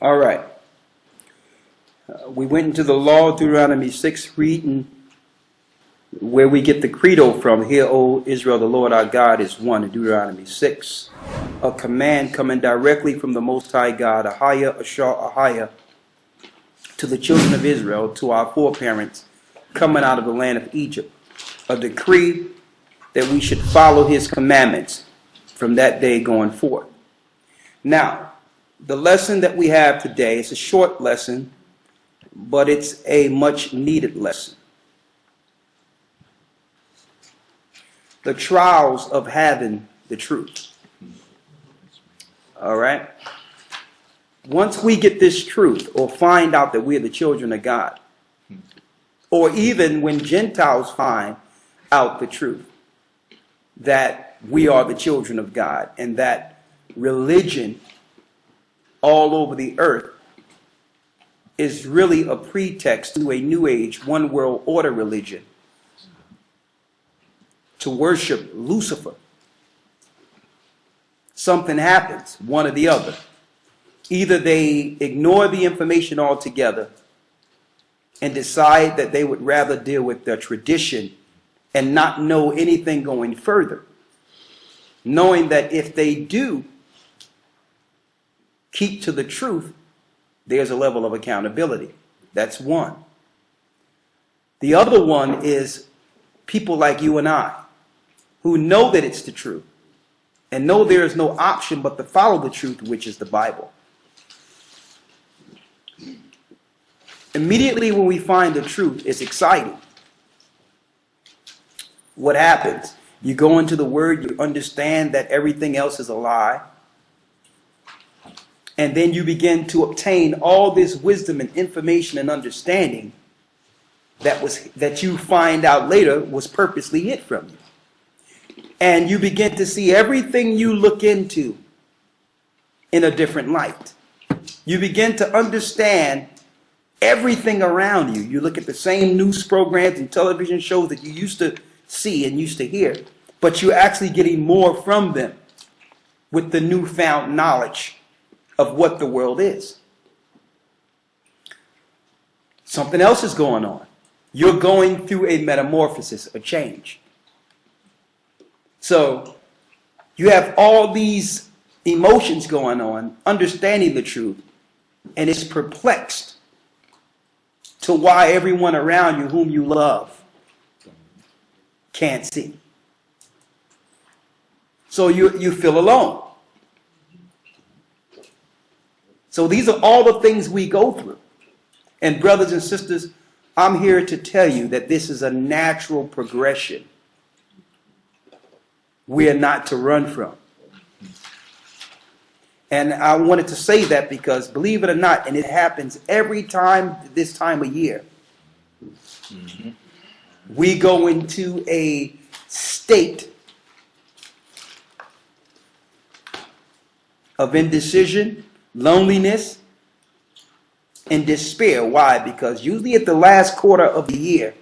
All right. We went into the law, Deuteronomy 6, reading where we get the credo from. Hear, O Israel, the Lord our God is one, in Deuteronomy 6. A command coming directly from the Most High God, Ahaya, Ashar, Ahaya, to the children of Israel, to our foreparents, coming out of the land of Egypt. A decree that we should follow his commandments from that day going forth. Now, the lesson that we have today is a short lesson, but it's a much needed lesson. The trials of having the truth. All right? Once we get this truth or find out that we're the children of God, or even when Gentiles find out the truth that we are the children of God and that religion all over the earth is really a pretext to a new age, one world order religion to worship Lucifer, something happens, one or the other. Either they ignore the information altogether and decide that they would rather deal with their tradition and not know anything going further, knowing that if they do keep to the truth, there's a level of accountability. That's one. The other one is people like you and I, who know that it's the truth and know there is no option but to follow the truth, which is the Bible. Immediately when we find the truth, it's exciting. What happens? You go into the Word, you understand that everything else is a lie, and then you begin to obtain all this wisdom and information and understanding that you find out later was purposely hid from you. And you begin to see everything you look into in a different light. You begin to understand everything around you. You look at the same news programs and television shows that you used to see and used to hear, but you're actually getting more from them with the newfound knowledge of what the world is. Something else is going on. You're going through a metamorphosis, a change. So you have all these emotions going on, understanding the truth, and it's perplexed to why everyone around you whom you love can't see. So you feel alone. So these are all the things we go through. And brothers and sisters, I'm here to tell you that this is a natural progression we are not to run from. And I wanted to say that because, believe it or not, and it happens every time this time of year, we go into a state of indecision, loneliness, and despair. Why? Because usually at the last quarter of the year,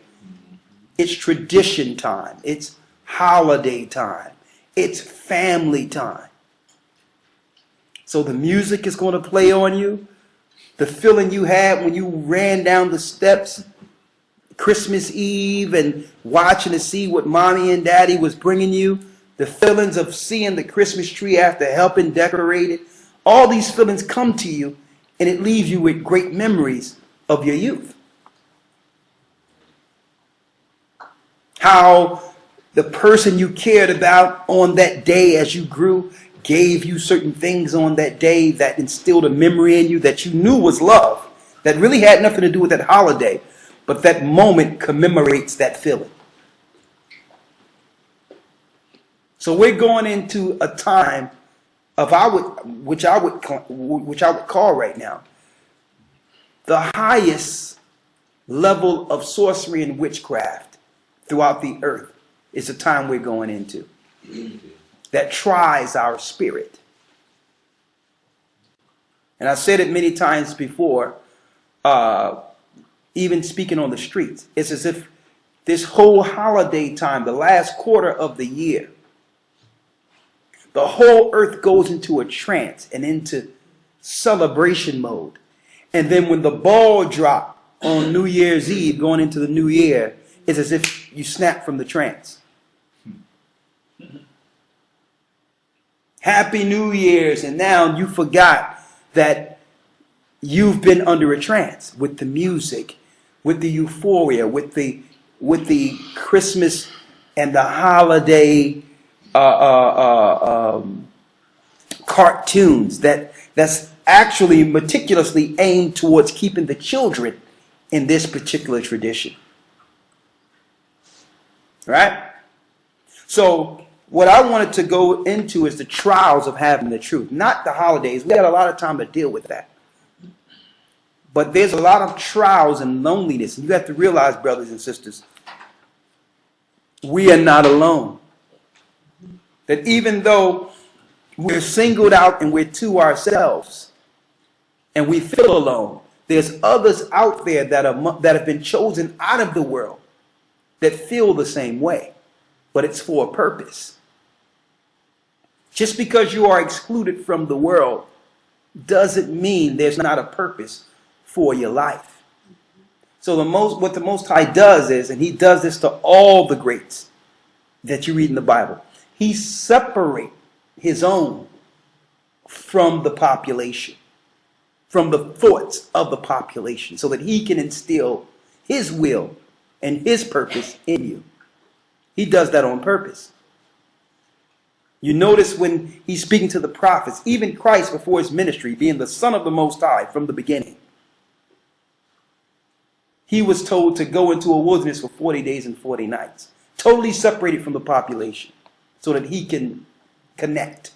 it's tradition time, it's holiday time, it's family time. So the music is going to play on you. The feeling you had when you ran down the steps Christmas Eve and watching to see what mommy and daddy was bringing you. The feelings of seeing the Christmas tree after helping decorate it. All these feelings come to you and it leaves you with great memories of your youth. How the person you cared about on that day as you grew gave you certain things on that day that instilled a memory in you that you knew was love, that really had nothing to do with that holiday, but that moment commemorates that feeling. So we're going into a time of which I would call right now the highest level of sorcery and witchcraft throughout the earth. Is the time we're going into that tries our spirit. And I said it many times before, even speaking on the streets. It's as if this whole holiday time, the last quarter of the year, the whole earth goes into a trance and into celebration mode. And then when the ball drop on New Year's Eve going into the new year, it's as if you snap from the trance. Happy New Year's, and now you forgot that you've been under a trance with the music, with the euphoria, with the Christmas and the holiday cartoons that's actually meticulously aimed towards keeping the children in this particular tradition. Right? So what I wanted to go into is the trials of having the truth, not the holidays. We got a lot of time to deal with that. But there's a lot of trials and loneliness. And you have to realize, brothers and sisters, we are not alone. That even though we're singled out and we're to ourselves and we feel alone, there's others out there that have been chosen out of the world that feel the same way. But it's for a purpose. Just because you are excluded from the world doesn't mean there's not a purpose for your life. So what the Most High does is, and he does this to all the greats that you read in the Bible, he separates his own from the population, from the thoughts of the population, so that he can instill his will and his purpose in you. He does that on purpose. You notice when he's speaking to the prophets, even Christ before his ministry, being the Son of the Most High from the beginning, he was told to go into a wilderness for 40 days and 40 nights, totally separated from the population, so that he can connect.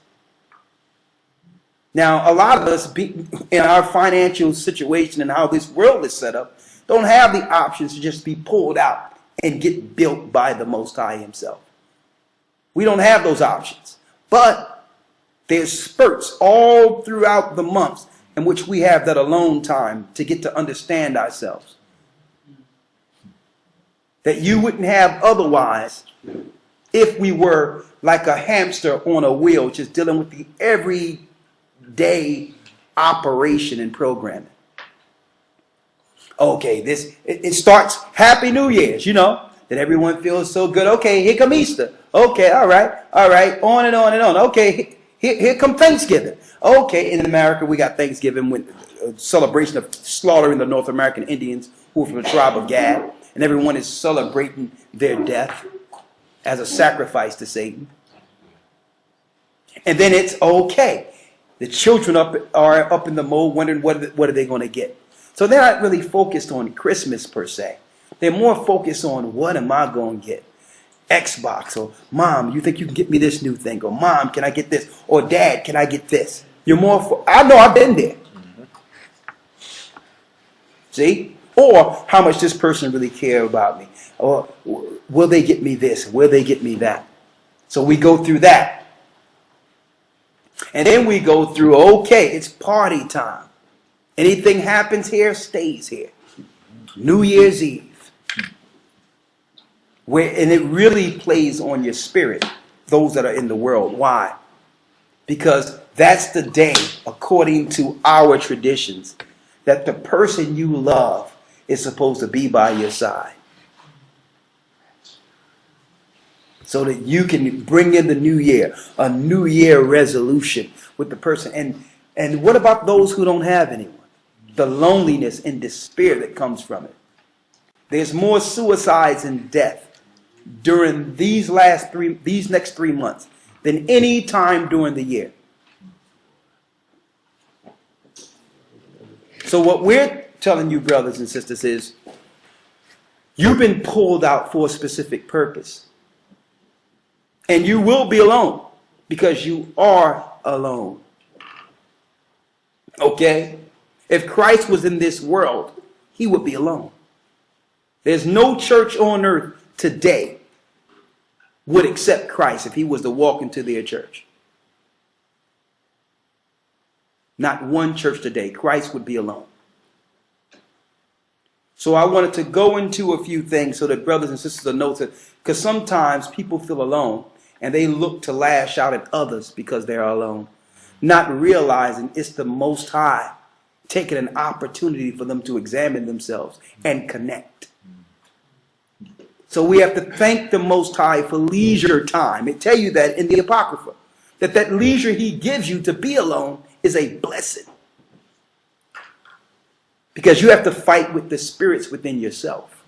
Now, a lot of us, in our financial situation and how this world is set up, don't have the options to just be pulled out and get built by the Most High himself. We don't have those options. But there's spurts all throughout the months in which we have that alone time to get to understand ourselves that you wouldn't have otherwise if we were like a hamster on a wheel, just dealing with the everyday operation and programming. Okay, it starts Happy New Year's, that everyone feels so good. Okay, here come Easter. Okay, all right, on and on and on. Okay, here come Thanksgiving. Okay, in America we got Thanksgiving with a celebration of slaughtering the North American Indians who are from the tribe of Gad, and everyone is celebrating their death as a sacrifice to Satan. And then it's okay. The children are up in the mode wondering what are they going to get. So they're not really focused on Christmas per se. They're more focused on what am I going to get? Xbox, or Mom, you think you can get me this new thing? Or Mom, can I get this? Or Dad, can I get this? You're more I know I've been there. See? Or how much this person really care about me? Or will they get me this? Will they get me that? So we go through that. And then we go through, okay, it's party time. Anything happens here, stays here. New Year's Eve. And it really plays on your spirit, those that are in the world. Why? Because that's the day, according to our traditions, that the person you love is supposed to be by your side. So that you can bring in the new year, a new year resolution with the person. And what about those who don't have anyone? The loneliness and despair that comes from it. There's more suicides and death during these next 3 months than any time during the year. So what we're telling you, brothers and sisters, is you've been pulled out for a specific purpose. And you will be alone because you are alone. Okay? If Christ was in this world, he would be alone. There's no church on earth today would accept Christ if he was to walk into their church. Not one church today. Christ would be alone. So I wanted to go into a few things so that brothers and sisters will know, because sometimes people feel alone and they look to lash out at others because they're alone. not realizing it's the Most High taking an opportunity for them to examine themselves and connect. So we have to thank the Most High for leisure time. It tell you that in the Apocrypha, that leisure he gives you to be alone is a blessing. Because you have to fight with the spirits within yourself.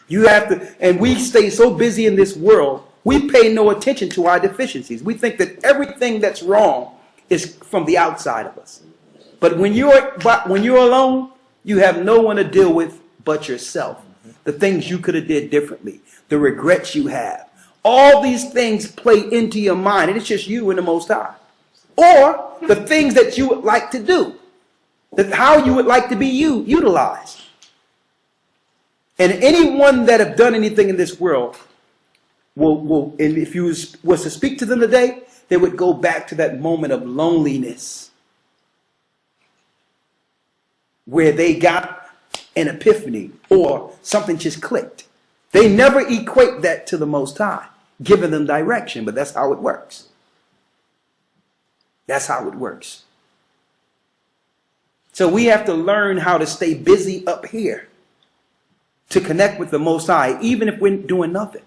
You have to, and we stay so busy in this world, we pay no attention to our deficiencies. We think that everything that's wrong is from the outside of us. But when you're alone, you have no one to deal with but yourself. The things you could have did differently, the regrets you have. All these things play into your mind, and it's just you and the Most High. Or the things that you would like to do, how you would like to be utilized. And anyone that have done anything in this world will, and if you was to speak to them today, they would go back to that moment of loneliness where they got an epiphany or something just clicked. They never equate that to the Most High, giving them direction, but that's how it works. That's how it works. So we have to learn how to stay busy up here to connect with the Most High, even if we're doing nothing,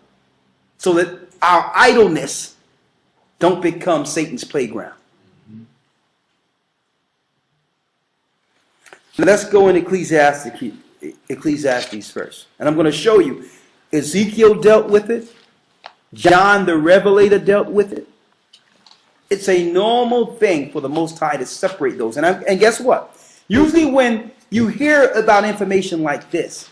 so that our idleness don't become Satan's playground. Let's go in Ecclesiastes first. And I'm going to show you. Ezekiel dealt with it. John the Revelator dealt with it. It's a normal thing for the Most High to separate those. And guess what? Usually when you hear about information like this,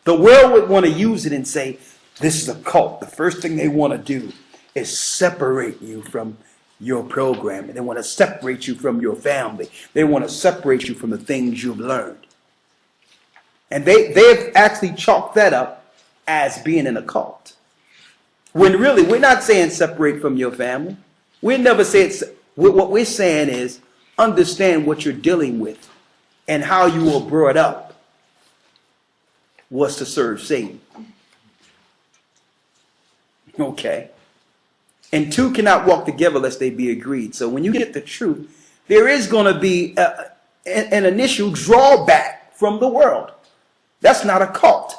the world would want to use it and say, this is a cult. The first thing they want to do is separate you from your program. They want to separate you from your family. They want to separate you from the things you've learned. And they've actually chalked that up as being in a cult. When really, we're not saying separate from your family. We never say it's, what we're saying is understand what you're dealing with and how you were brought up was to serve Satan. Okay. And two cannot walk together lest they be agreed. So when you get the truth, there is going to be an initial drawback from the world. That's not a cult.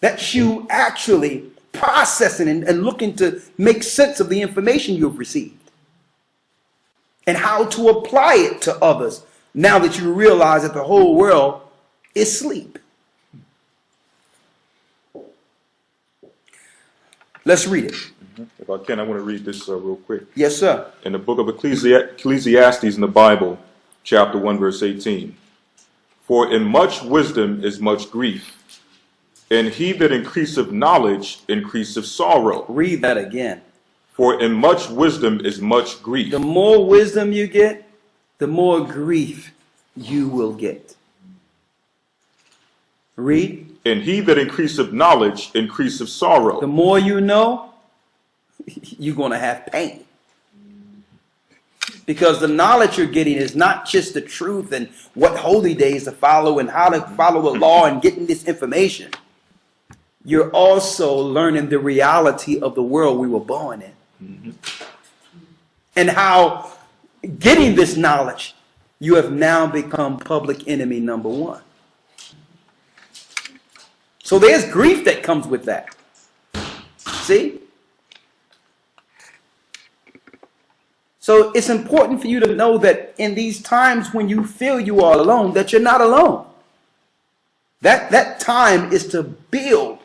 That's you actually processing and looking to make sense of the information you've received and how to apply it to others now that you realize that the whole world is asleep. Let's read it. If I can, I want to read this real quick. Yes, sir. In the book of Ecclesiastes in the Bible, chapter 1, verse 18. For in much wisdom is much grief, and he that increaseth knowledge increaseth sorrow. Read that again. For in much wisdom is much grief. The more wisdom you get, the more grief you will get. Read. And he that increaseth knowledge increaseth sorrow. The more you know, you're going to have pain. Because the knowledge you're getting is not just the truth and what holy days to follow and how to follow the law and getting this information. You're also learning the reality of the world we were born in. Mm-hmm. And how getting this knowledge, you have now become public enemy number one. So there's grief that comes with that. See? So it's important for you to know that in these times when you feel you are alone, that you're not alone. That time is to build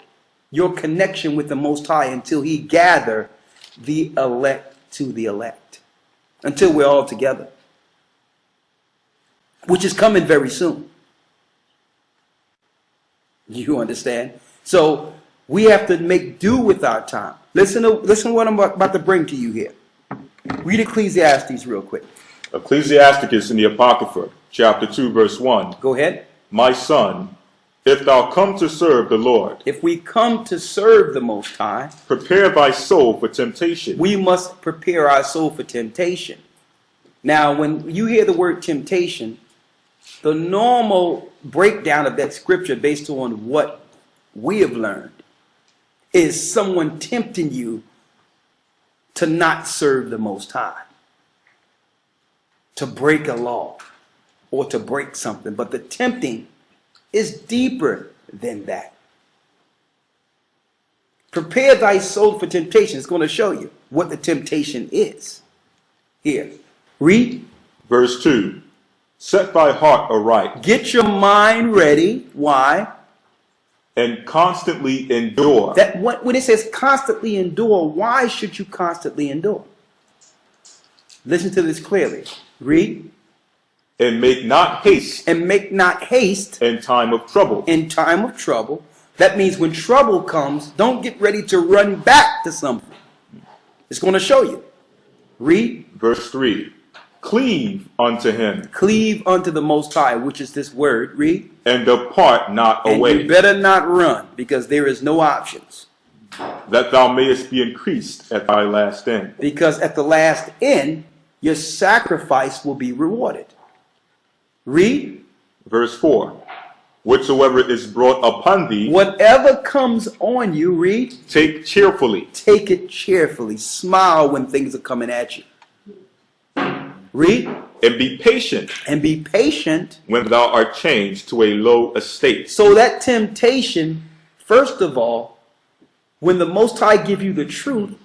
your connection with the Most High until he gather the elect to the elect. Until we're all together. Which is coming very soon. You understand? So we have to make do with our time. Listen to what I'm about to bring to you here. Read Ecclesiastes real quick. Ecclesiasticus in the Apocrypha, chapter 2, verse 1. Go ahead. My son, if thou come to serve the Lord, if we come to serve the Most High, prepare thy soul for temptation. We must prepare our soul for temptation. Now, when you hear the word temptation, the normal breakdown of that scripture based on what we have learned is someone tempting you to not serve the Most High, to break a law or to break something. But the tempting is deeper than that. Prepare thy soul for temptation. It's going to show you what the temptation is. Here, read. Verse 2. Set thy heart aright. Get your mind ready. Why? And constantly endure. When it says constantly endure, why should you constantly endure? Listen to this clearly. Read. And make not haste. And make not haste. In time of trouble. In time of trouble. That means when trouble comes, don't get ready to run back to something. It's going to show you. Read. Verse 3. Cleave unto him. Cleave unto the Most High, which is this word. Read. And depart not away. And you better not run, because there is no options. That thou mayest be increased at thy last end. Because at the last end, your sacrifice will be rewarded. Read. Verse 4. Whatsoever is brought upon thee. Whatever comes on you, read. Take cheerfully. Take it cheerfully. Smile when things are coming at you. Read. And be patient. And be patient. When thou art changed to a low estate. So that temptation, first of all, when the Most High give you the truth,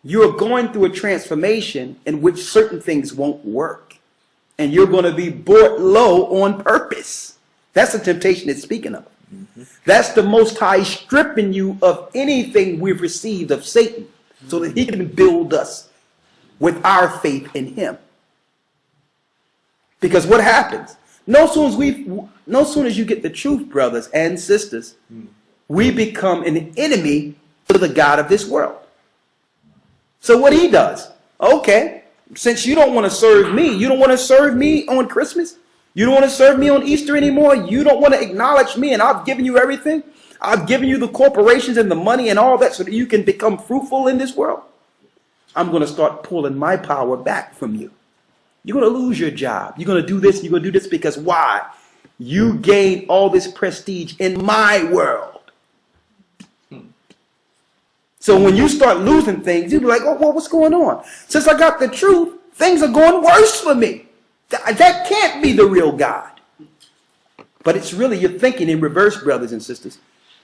you're going through a transformation in which certain things won't work. And you're going to be brought low on purpose. That's the temptation it's speaking of. That's the Most High stripping you of anything we've received of Satan so that he can build us with our faith in him. Because what happens? No soon as you get the truth, brothers and sisters, we become an enemy to the God of this world. So what he does, okay, since you don't want to serve me, you don't want to serve me on Christmas, you don't want to serve me on Easter anymore, you don't want to acknowledge me, and I've given you everything, I've given you the corporations and the money and all that so that you can become fruitful in this world, I'm going to start pulling my power back from you. You're going to lose your job. You're going to do this. You're going to do this because why? You gain all this prestige in my world. So when you start losing things, you'll be like, oh, well, what's going on? Since I got the truth, things are going worse for me. That can't be the real God. But it's really, you're thinking in reverse, brothers and sisters.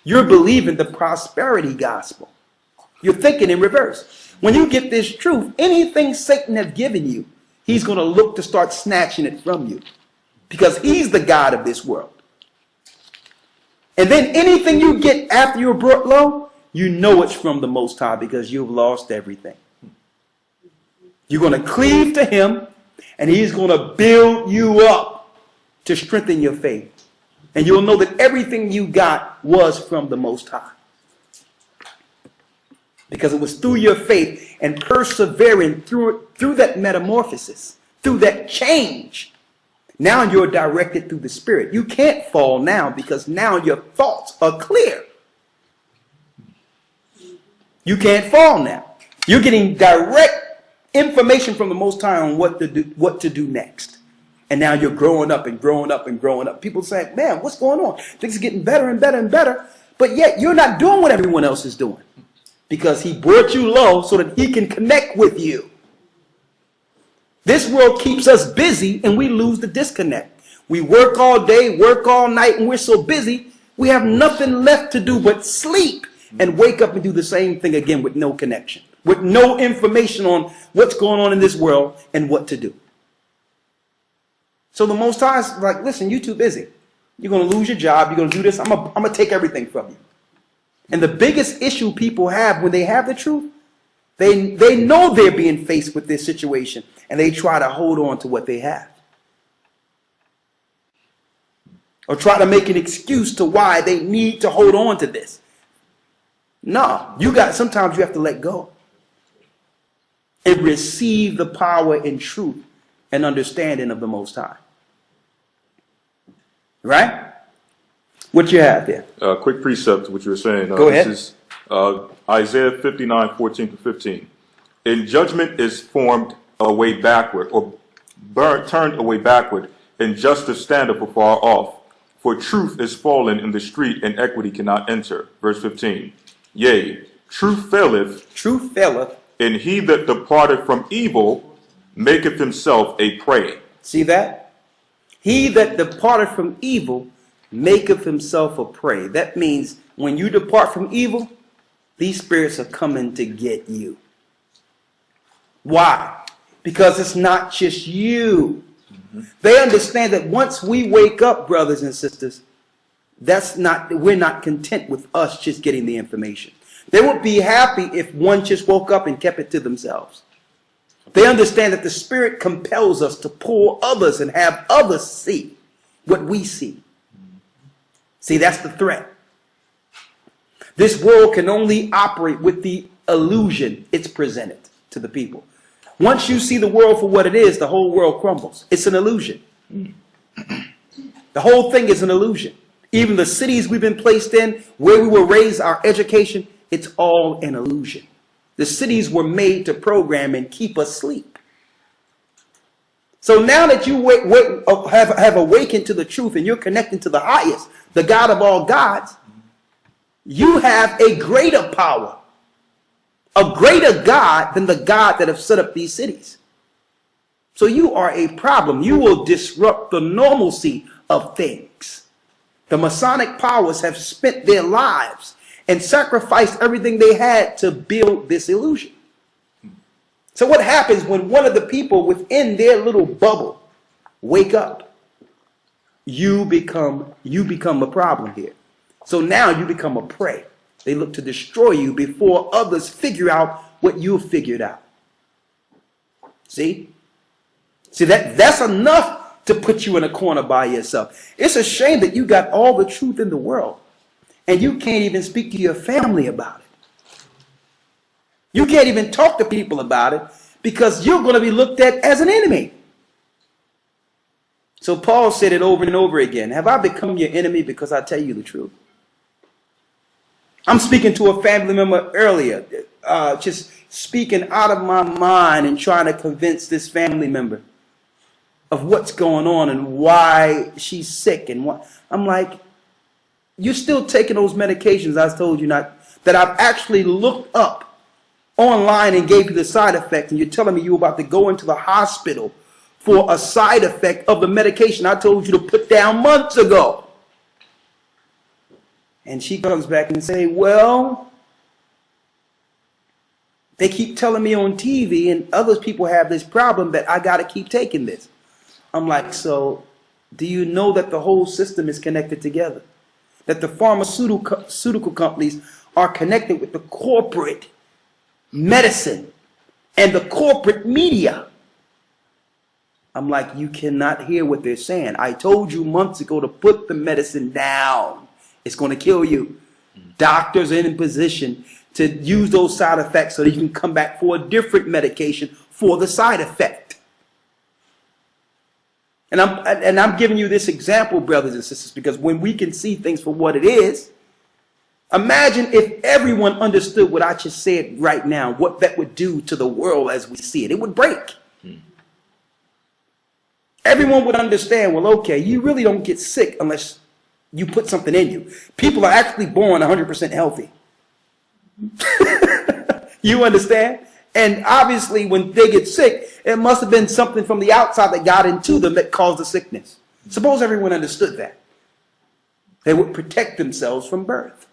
You're believing the prosperity gospel. You're thinking in reverse. When you get this truth, anything Satan has given you, he's going to look to start snatching it from you because he's the God of this world. And then anything you get after you're brought low, you know it's from the Most High because you've lost everything. You're going to cleave to him and he's going to build you up to strengthen your faith. And you'll know that everything you got was from the Most High. Because it was through your faith and persevering through that metamorphosis, through that change. Now you're directed through the Spirit. You can't fall now because now your thoughts are clear. You can't fall now. You're getting direct information from the Most High on what to do next. And now you're growing up and growing up and growing up. People say, man, what's going on? Things are getting better and better and better. But yet you're not doing what everyone else is doing. Because he brought you low so that he can connect with you. This world keeps us busy and we lose the disconnect. We work all day, work all night, and we're so busy, we have nothing left to do but sleep and wake up and do the same thing again with no connection, with no information on what's going on in this world and what to do. So the Most High is like, listen, you're too busy. You're going to lose your job. You're going to do this. I'm going to take everything from you. And the biggest issue people have when they have the truth, they know they're being faced with this situation and they try to hold on to what they have. Or try to make an excuse to why they need to hold on to this. No, sometimes you have to let go and receive the power and truth and understanding of the Most High. Right? What you have there? Quick precept to what you were saying. Go ahead. This is Isaiah 59:14-15. In judgment is formed a way backward, or turned away backward, and justice standeth afar off. For truth is fallen in the street, and equity cannot enter. Verse 15. Yea, truth faileth. Truth faileth. And he that departed from evil maketh himself a prey. See that? He that departed from evil maketh himself a prey. That means when you depart from evil, these spirits are coming to get you. Why? Because it's not just you. They understand that once we wake up, brothers and sisters, we're not content with us just getting the information. They would be happy if one just woke up and kept it to themselves. They understand that the Spirit compels us to pull others and have others see what we see. See, that's the threat. This world can only operate with the illusion it's presented to the people. Once you see the world for what it is, the whole world crumbles. It's an illusion. The whole thing is an illusion. Even the cities we've been placed in, where we were raised, our education, it's all an illusion. The cities were made to program and keep us asleep. So now that you have awakened to the truth and you're connecting to the highest, the God of all gods, you have a greater power, a greater God than the God that have set up these cities. So you are a problem. You will disrupt the normalcy of things. The Masonic powers have spent their lives and sacrificed everything they had to build this illusion. So what happens when one of the people within their little bubble wake up? You become a problem here. So now you become a prey. They look to destroy you before others figure out what you figured out. See? See, that's enough to put you in a corner by yourself. It's a shame that you got all the truth in the world and you can't even speak to your family about it. You can't even talk to people about it because you're going to be looked at as an enemy. So Paul said it over and over again. Have I become your enemy because I tell you the truth? I'm speaking to a family member earlier, just speaking out of my mind and trying to convince this family member of what's going on and why she's sick. And what I'm like, you're still taking those medications I told you not, that I've actually looked up online and gave you the side effect, and you're telling me you're about to go into the hospital for a side effect of the medication I told you to put down months ago. And she comes back and say, well, they keep telling me on TV and other people have this problem that I got to keep taking this. I'm like, so do you know that the whole system is connected together? That the pharmaceutical companies are connected with the corporate medicine and the corporate media? I'm like, you cannot hear what they're saying. I told you months ago to put the medicine down. It's going to kill you. Doctors are in position to use those side effects so that you can come back for a different medication for the side effect. And I'm giving you this example, brothers and sisters, because when we can see things for what it is, imagine if everyone understood what I just said right now, what that would do to the world as we see it. It would break. Everyone would understand, well, okay, you really don't get sick unless you put something in you. People are actually born 100% healthy. You understand? And obviously when they get sick, it must have been something from the outside that got into them that caused the sickness. Suppose everyone understood that. They would protect themselves from birth.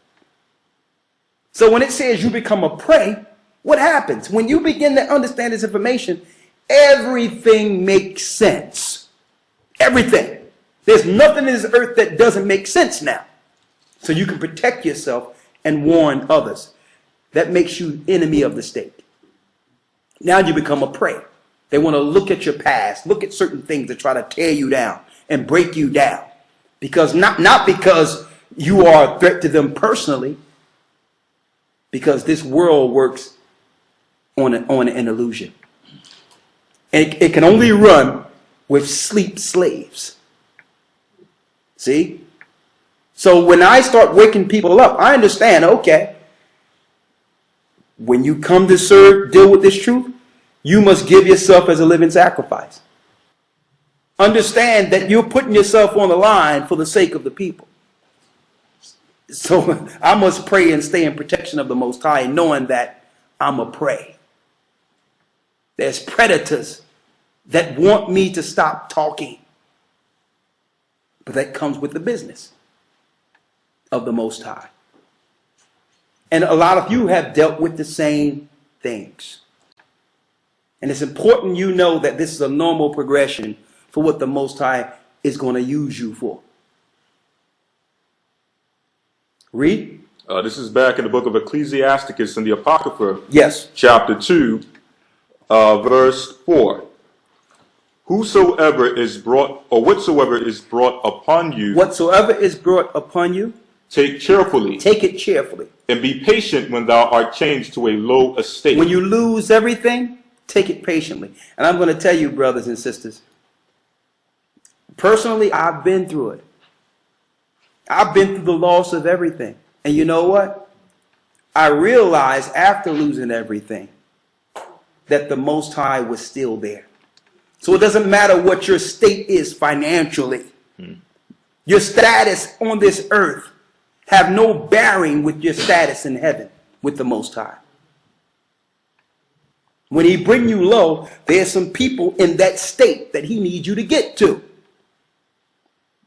So when it says you become a prey, what happens? When you begin to understand this information, everything makes sense. Everything. There's nothing in this earth that doesn't make sense now. So you can protect yourself and warn others. That makes you enemy of the state. Now you become a prey. They want to look at your past, look at certain things to try to tear you down and break you down. Because not because you are a threat to them personally, because this world works on an illusion. And it can only run with sleep slaves. See? So when I start waking people up, I understand, okay, when you come to deal with this truth, you must give yourself as a living sacrifice. Understand that you're putting yourself on the line for the sake of the people. So I must pray and stay in protection of the Most High, knowing that I'm a prey. There's predators that want me to stop talking. But that comes with the business of the Most High. And a lot of you have dealt with the same things. And it's important you know that this is a normal progression for what the Most High is going to use you for. Read. This is back in the book of Ecclesiasticus in the Apocrypha. Yes. Chapter 2, verse 4. Whosoever is brought, or whatsoever is brought upon you, Whatsoever is brought upon you, take cheerfully, take it cheerfully. and be patient when thou art changed to a low estate. When you lose everything, take it patiently. And I'm going to tell you, brothers and sisters, personally, I've been through it. I've been through the loss of everything. And you know what? I realized after losing everything that the Most High was still there. So it doesn't matter what your state is financially. Your status on this earth have no bearing with your status in heaven with the Most High. When he bring you low, there's some people in that state that he needs you to get to.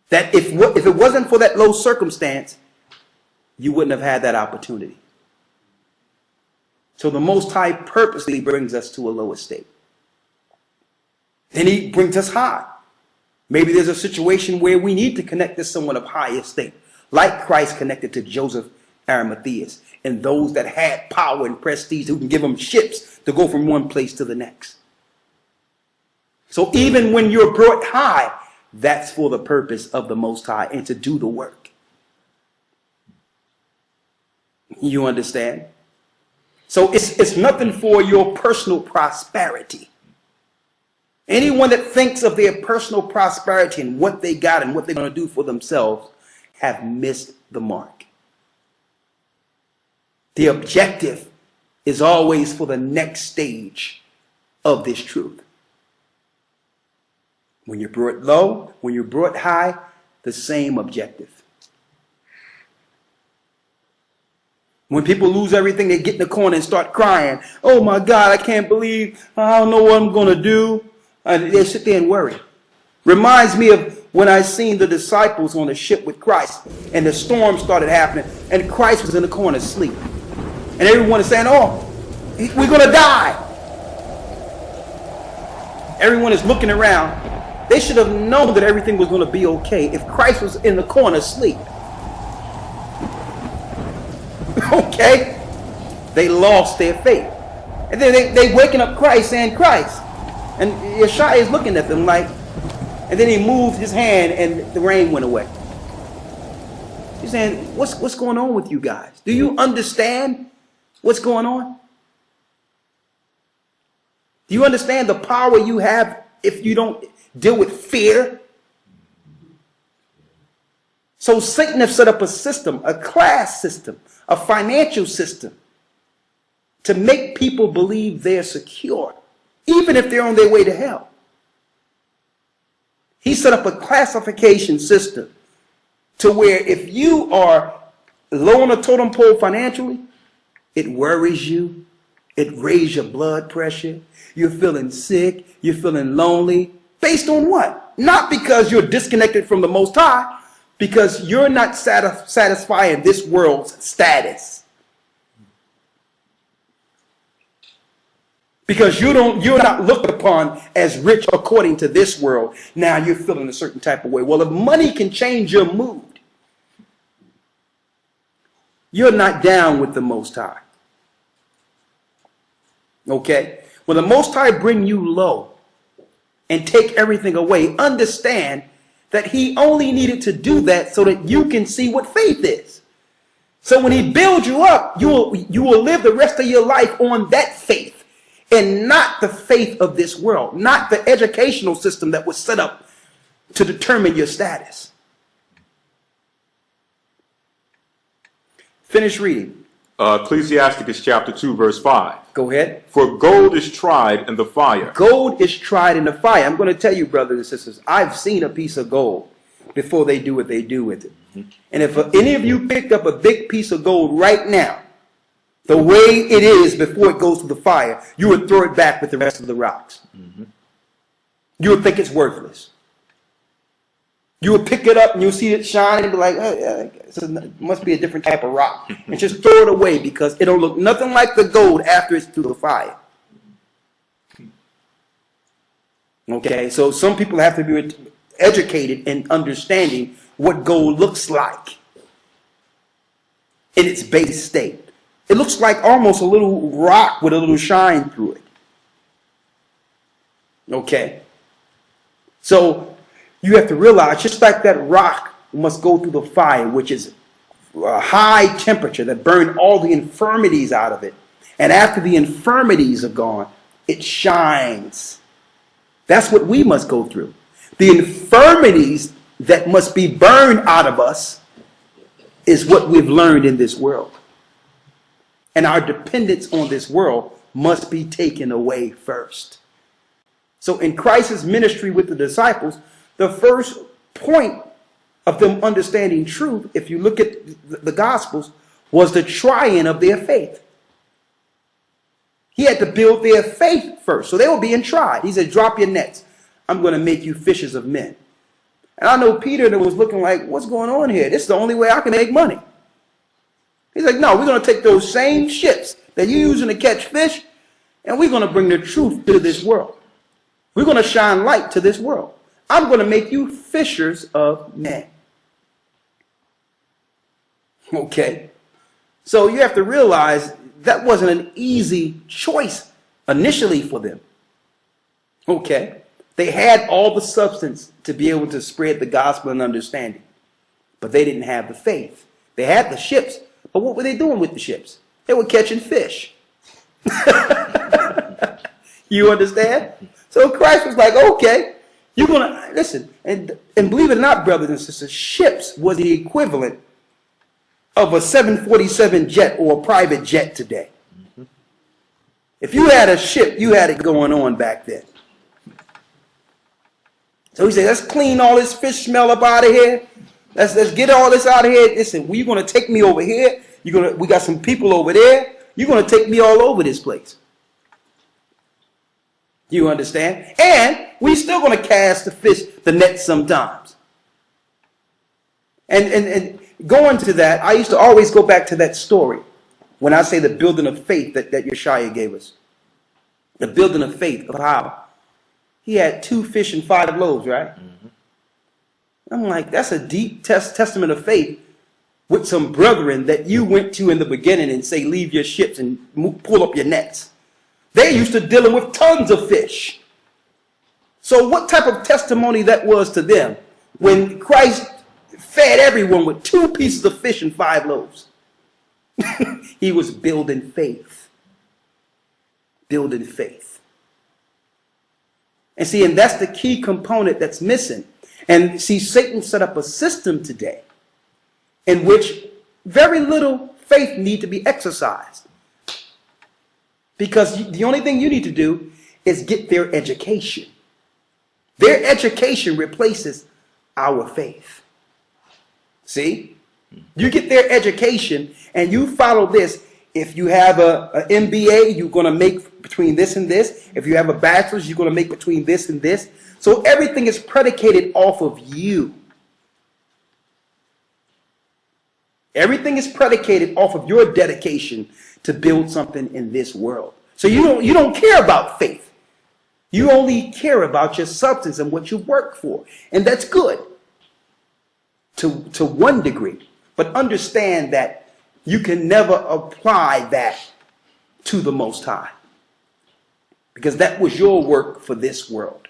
That if it wasn't for that low circumstance, you wouldn't have had that opportunity. So the Most High purposely brings us to a lower state. Then he brings us high. Maybe there's a situation where we need to connect to someone of high estate, like Christ connected to Joseph Arimatheus and those that had power and prestige who can give them ships to go from one place to the next. So even when you're brought high, that's for the purpose of the Most High and to do the work. You understand? So it's nothing for your personal prosperity. Anyone that thinks of their personal prosperity and what they got and what they're going to do for themselves have missed the mark. The objective is always for the next stage of this truth. When you're brought low, when you're brought high, the same objective. When people lose everything, they get in the corner and start crying. Oh my God, I can't believe, I don't know what I'm going to do. And they sit there and worry. Reminds me of when I seen the disciples on the ship with Christ and the storm started happening and Christ was in the corner asleep. And everyone is saying, oh, we're going to die. Everyone is looking around. They should have known that everything was going to be okay if Christ was in the corner asleep. Okay? They lost their faith. And then they waking up Christ saying, Christ. And Yeshua is looking at them like, and then he moved his hand and the rain went away. He's saying, what's going on with you guys? Do you understand what's going on? Do you understand the power you have if you don't deal with fear? So Satan has set up a system, a class system, a financial system to make people believe they're secure, even if they're on their way to hell. He set up a classification system to where if you are low on the totem pole financially, it worries you, it raises your blood pressure, you're feeling sick, you're feeling lonely. Based on what? Not because you're disconnected from the Most High, because you're not satisfying this world's status. Because you're not looked upon as rich according to this world. Now you're feeling a certain type of way. Well, if money can change your mood, you're not down with the Most High. Okay? When the Most High bring you low and take everything away, understand that he only needed to do that so that you can see what faith is. So when he builds you up, you will live the rest of your life on that faith. And not the faith of this world, not the educational system that was set up to determine your status. Finish reading. Ecclesiasticus chapter 2, verse 5. Go ahead. For gold is tried in the fire. Gold is tried in the fire. I'm going to tell you, brothers and sisters, I've seen a piece of gold before they do what they do with it. And if any of you picked up a big piece of gold right now, the way it is before it goes through the fire, you would throw it back with the rest of the rocks. You would think it's worthless. You would pick it up and you'll see it shine and be like, it must be a different type of rock. And just throw it away because it'll look nothing like the gold after it's through the fire. Okay, so some people have to be educated in understanding what gold looks like in its base state. It looks like almost a little rock with a little shine through it. Okay, so you have to realize, just like that rock must go through the fire, which is a high temperature that burn all the infirmities out of it. And after the infirmities are gone, it shines. That's what we must go through. The infirmities that must be burned out of us is what we've learned in this world. And our dependence on this world must be taken away first. So in Christ's ministry with the disciples, the first point of them understanding truth, if you look at the Gospels, was the trying of their faith. He had to build their faith first. So they were being tried. He said, drop your nets. I'm going to make you fishers of men. And I know Peter that was looking like, what's going on here? This is the only way I can make money. He's like, no, we're going to take those same ships that you're using to catch fish, and we're going to bring the truth to this world. We're going to shine light to this world. I'm going to make you fishers of men. Okay. So you have to realize that wasn't an easy choice initially for them. Okay. They had all the substance to be able to spread the gospel and understanding, but they didn't have the faith. They had the ships, but what were they doing with the ships? They were catching fish. You understand? So Christ was like, okay, you're going to, listen, and believe it or not, brothers and sisters, ships was the equivalent of a 747 jet or a private jet today. If you had a ship, you had it going on back then. So he said, let's clean all this fish smell up out of here. Let's get all this out of here. Listen, you're going to take me over here. We got some people over there. You're going to take me all over this place. You understand? And we still going to cast the net sometimes. And going to that, I used to always go back to that story when I say the building of faith that Yeshua gave us. The building of faith of how he had 2 fish and 5 loaves, right? Mm-hmm. I'm like, that's a deep testament of faith with some brethren that you went to in the beginning and say, leave your ships and pull up your nets. They're used to dealing with tons of fish. So what type of testimony that was to them when Christ fed everyone with 2 pieces of fish and 5 loaves? He was building faith. Building faith. And see, and that's the key component that's missing. And see, Satan set up a system today in which very little faith need to be exercised. Because the only thing you need to do is get their education. Their education replaces our faith. See? You get their education and you follow this. If you have an MBA, you're going to make between this and this. If you have a bachelor's, you're going to make between this and this. So everything is predicated off of you. Everything is predicated off of your dedication to build something in this world. So you don't care about faith. You only care about your substance and what you work for. And that's good to one degree. But understand that you can never apply that to the Most High. Because that was your work for this world.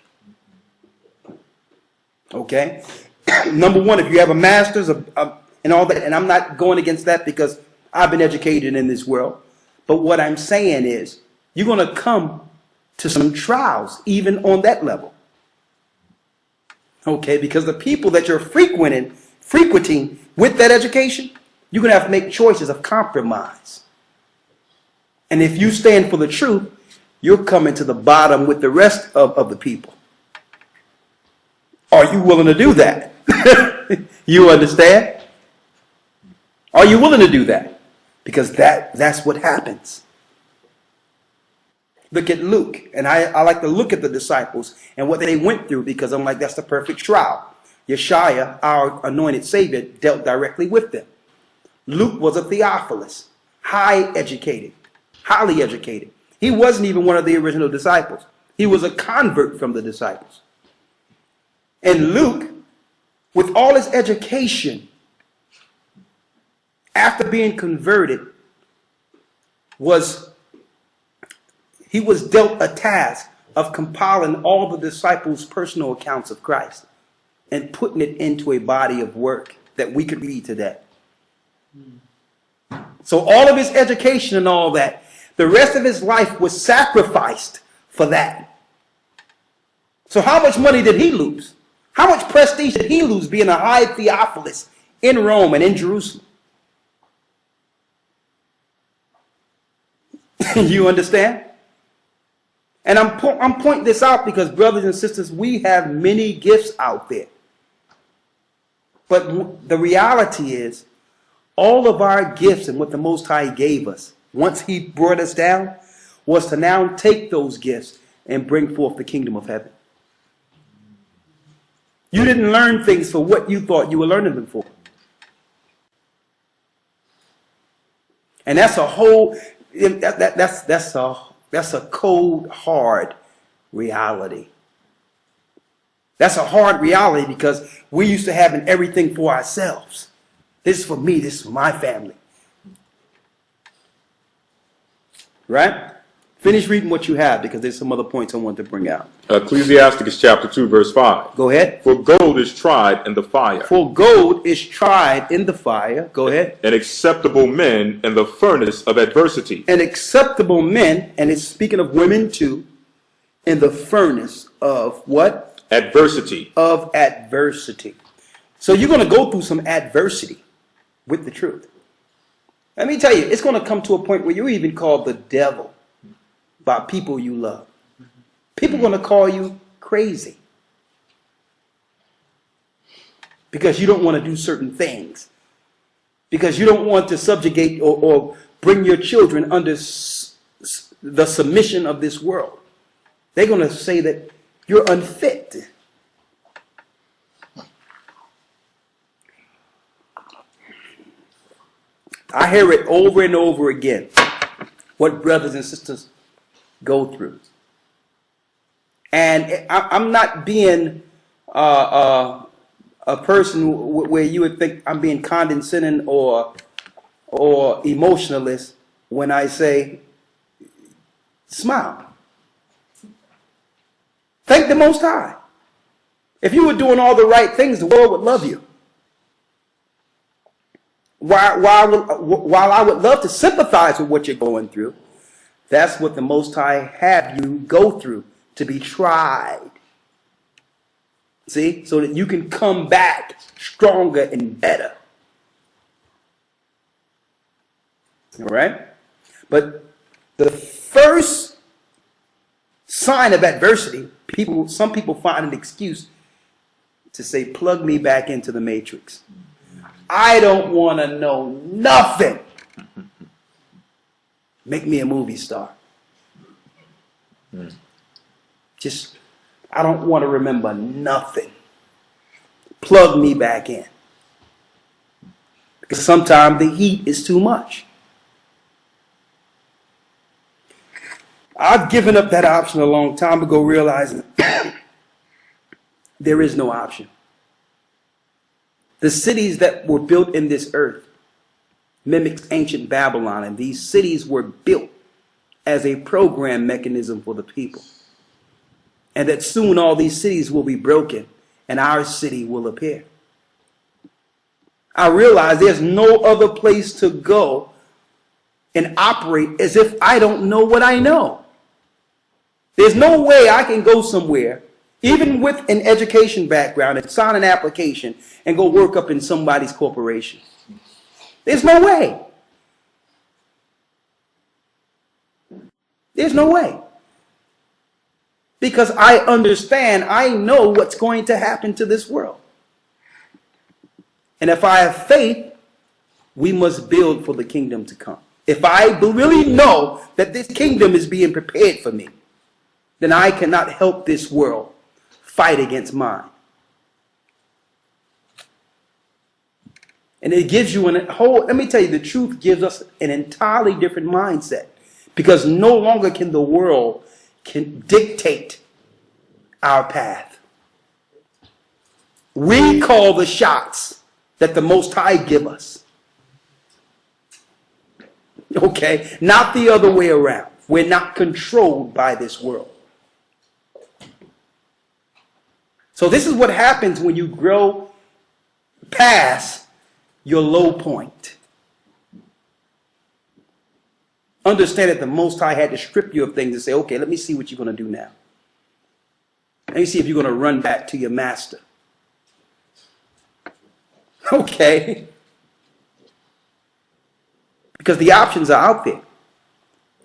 Okay? Number one, if you have a master's and all that, and I'm not going against that because I've been educated in this world. But what I'm saying is, you're going to come to some trials, even on that level. Okay? Because the people that you're frequenting with that education, you're going to have to make choices of compromise. And if you stand for the truth, you're coming to the bottom with the rest of the people. Are you willing to do that? You understand? Are you willing to do that? because that's what happens. Look at Luke, and I like to look at the disciples and what they went through, because I'm like, that's the perfect trial. Yeshua, our anointed Savior, dealt directly with them. Luke was a Theophilus, highly educated. He wasn't even one of the original disciples. He was a convert from the disciples. And Luke, with all his education, after being converted, he was dealt a task of compiling all the disciples' personal accounts of Christ and putting it into a body of work that we could read today. So all of his education and all that, the rest of his life was sacrificed for that. So how much money did he lose? How much prestige did he lose being a high Theophilus in Rome and in Jerusalem? You understand? And I'm pointing this out because, brothers and sisters, we have many gifts out there. But the reality is, all of our gifts and what the Most High gave us, once he brought us down, was to now take those gifts and bring forth the kingdom of heaven. You didn't learn things for what you thought you were learning them for. And that's a whole, that's a cold, hard reality. That's a hard reality because we used to having everything for ourselves. This is for me, this is for my family. Right? Finish reading what you have, because there's some other points I want to bring out. Ecclesiasticus chapter 2, verse 5. Go ahead. For gold is tried in the fire. For gold is tried in the fire. Go ahead. And acceptable men in the furnace of adversity. And acceptable men, and it's speaking of women too, in the furnace of what? Adversity. Of adversity. So you're going to go through some adversity with the truth. Let me tell you, it's going to come to a point where you're even called the devil by people you love. People are going to call you crazy because you don't want to do certain things, because you don't want to subjugate or bring your children under the submission of this world. They're going to say that you're unfit. I hear it over and over again, what brothers and sisters go through. And I'm not being a person where you would think I'm being condescending or emotionalist when I say, smile. Thank the Most High. If you were doing all the right things, the world would love you. While I would love to sympathize with what you're going through, that's what the Most High have you go through, to be tried. See? So that you can come back stronger and better. All right? But the first sign of adversity, some people find an excuse to say, plug me back into the matrix. I don't want to know nothing. Make me a movie star. I don't want to remember nothing. Plug me back in. Because sometimes the heat is too much. I've given up that option a long time ago, realizing there is no option. The cities that were built in this earth mimics ancient Babylon, and these cities were built as a program mechanism for the people. And that soon all these cities will be broken and our city will appear. I realize there's no other place to go and operate as if I don't know what I know. There's no way I can go somewhere, even with an education background, and sign an application and go work up in somebody's corporation. There's no way. There's no way. Because I understand, I know what's going to happen to this world. And if I have faith, we must build for the kingdom to come. If I really know that this kingdom is being prepared for me, then I cannot help this world fight against mine. And it gives you let me tell you, the truth gives us an entirely different mindset, because no longer can the world dictate our path. We call the shots that the Most High give us. Okay? Not the other way around. We're not controlled by this world. So this is what happens when you grow past your low point. Understand that the Most High had to strip you of things and say, okay, let me see what you're going to do now. Let me see if you're going to run back to your master. Okay. Because the options are out there.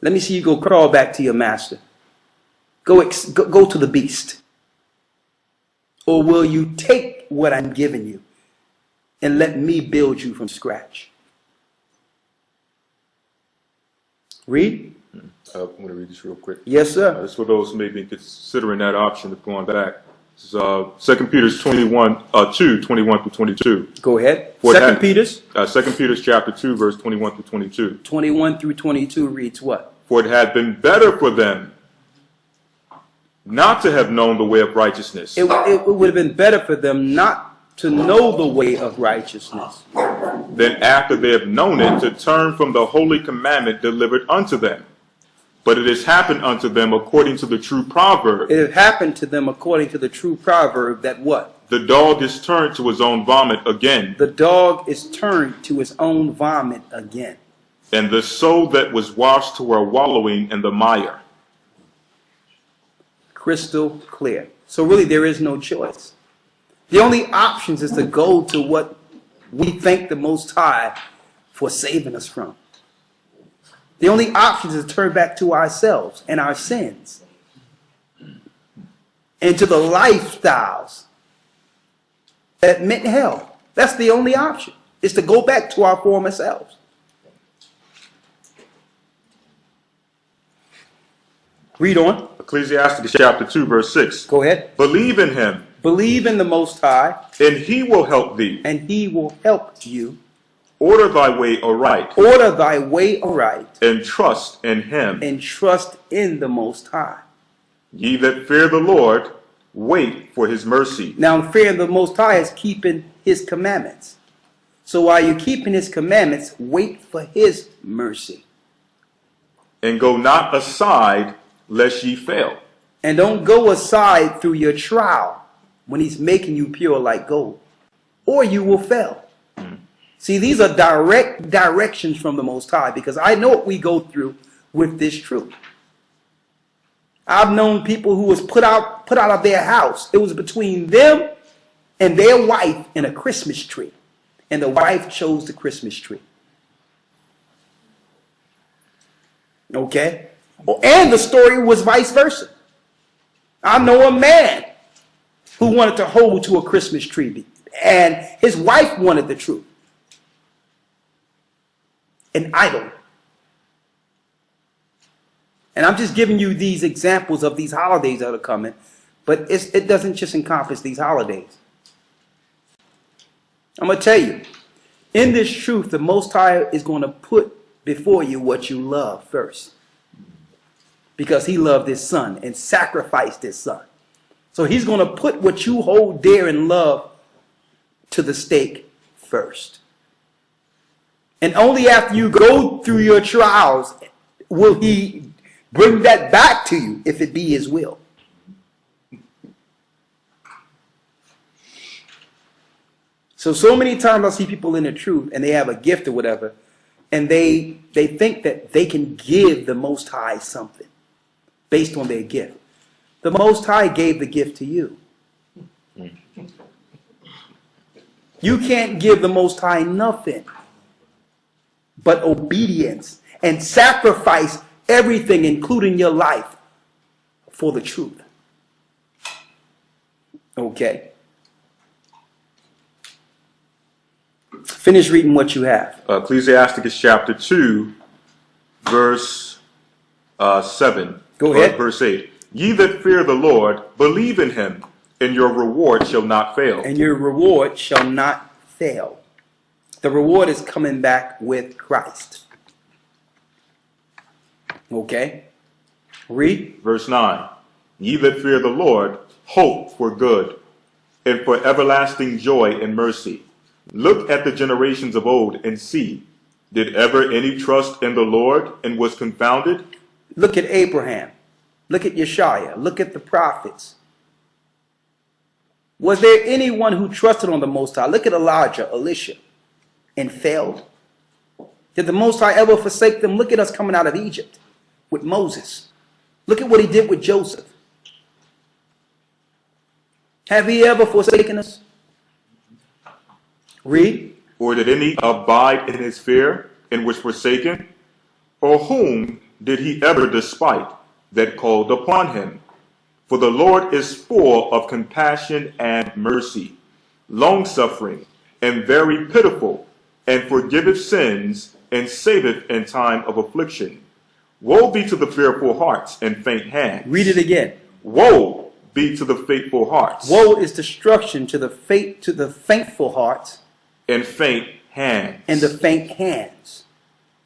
Let me see you go crawl back to your master. Go to the beast. Or will you take what I'm giving you and let me build you from scratch? Read. I'm going to read this real quick. Yes, sir. This is for those who may be considering that option of going back. This is 2 Peter's 21 through 22. Go ahead. 2 Peter's chapter 2, verse 21 through 22. 21 through 22 reads what? For it had been better for them not to have known the way of righteousness. It would have been better for them not to know the way of righteousness than after they have known it to turn from the holy commandment delivered unto them. But it has happened unto them according to the true proverb. It happened to them according to the true proverb that what? The dog is turned to his own vomit again. The dog is turned to his own vomit again. And the soul that was washed to her wallowing in the mire. Crystal clear. So really there is no choice. The only options is to go to what we thank the Most High for saving us from. The only options is to turn back to ourselves and our sins. And to the lifestyles that meant hell. That's the only option. Is to go back to our former selves. Read on. Ecclesiastes chapter 2, verse 6. Go ahead. Believe in him. Believe in the Most High. And he will help thee. And he will help you. Order thy way aright. Order thy way aright. And trust in him. And trust in the Most High. Ye that fear the Lord, wait for his mercy. Now, fearing the Most High is keeping his commandments. So while you're keeping his commandments, wait for his mercy. And go not aside, lest ye fail. And don't go aside through your trial when he's making you pure like gold, or you will fail. See, these are direct directions from the Most High, because I know what we go through with this truth. I've known people who was put out of their house. It was between them and their wife and a Christmas tree. And the wife chose the Christmas tree. Okay? And the story was vice versa. I know a man who wanted to hold to a Christmas tree, and his wife wanted the truth. An idol. And I'm just giving you these examples of these holidays that are coming, but it doesn't just encompass these holidays. I'm going to tell you, in this truth, the Most High is going to put before you what you love first. Because he loved his son and sacrificed his son. So he's going to put what you hold dear and love to the stake first. And only after you go through your trials will he bring that back to you, if it be his will. So many times I see people in the truth and they have a gift or whatever, and they think that they can give the Most High something based on their gift. The Most High gave the gift to you. You can't give the Most High nothing but obedience and sacrifice everything, including your life, for the truth. Okay? Finish reading what you have. Ecclesiasticus chapter 2, verse 7. Go ahead. Verse 8. Ye that fear the Lord, believe in him, and your reward shall not fail. And your reward shall not fail. The reward is coming back with Christ. Okay? Read. Verse 9. Ye that fear the Lord, hope for good, and for everlasting joy and mercy. Look at the generations of old and see, did ever any trust in the Lord and was confounded? Look at Abraham. Look at Yeshua. Look at the prophets. Was there anyone who trusted on the Most High? Look at Elijah, Elisha, and failed. Did the Most High ever forsake them? Look at us coming out of Egypt with Moses. Look at what he did with Joseph. Have he ever forsaken us? Read. Or did any abide in his fear and was forsaken? Or whom did he ever despite that called upon him? For the Lord is full of compassion and mercy, long-suffering, and very pitiful, and forgiveth sins, and saveth in time of affliction. Woe be to the fearful hearts and faint hands. Read it again. Woe be to the faithful hearts. Woe is destruction to the faithful hearts and faint hands. and the faint hands.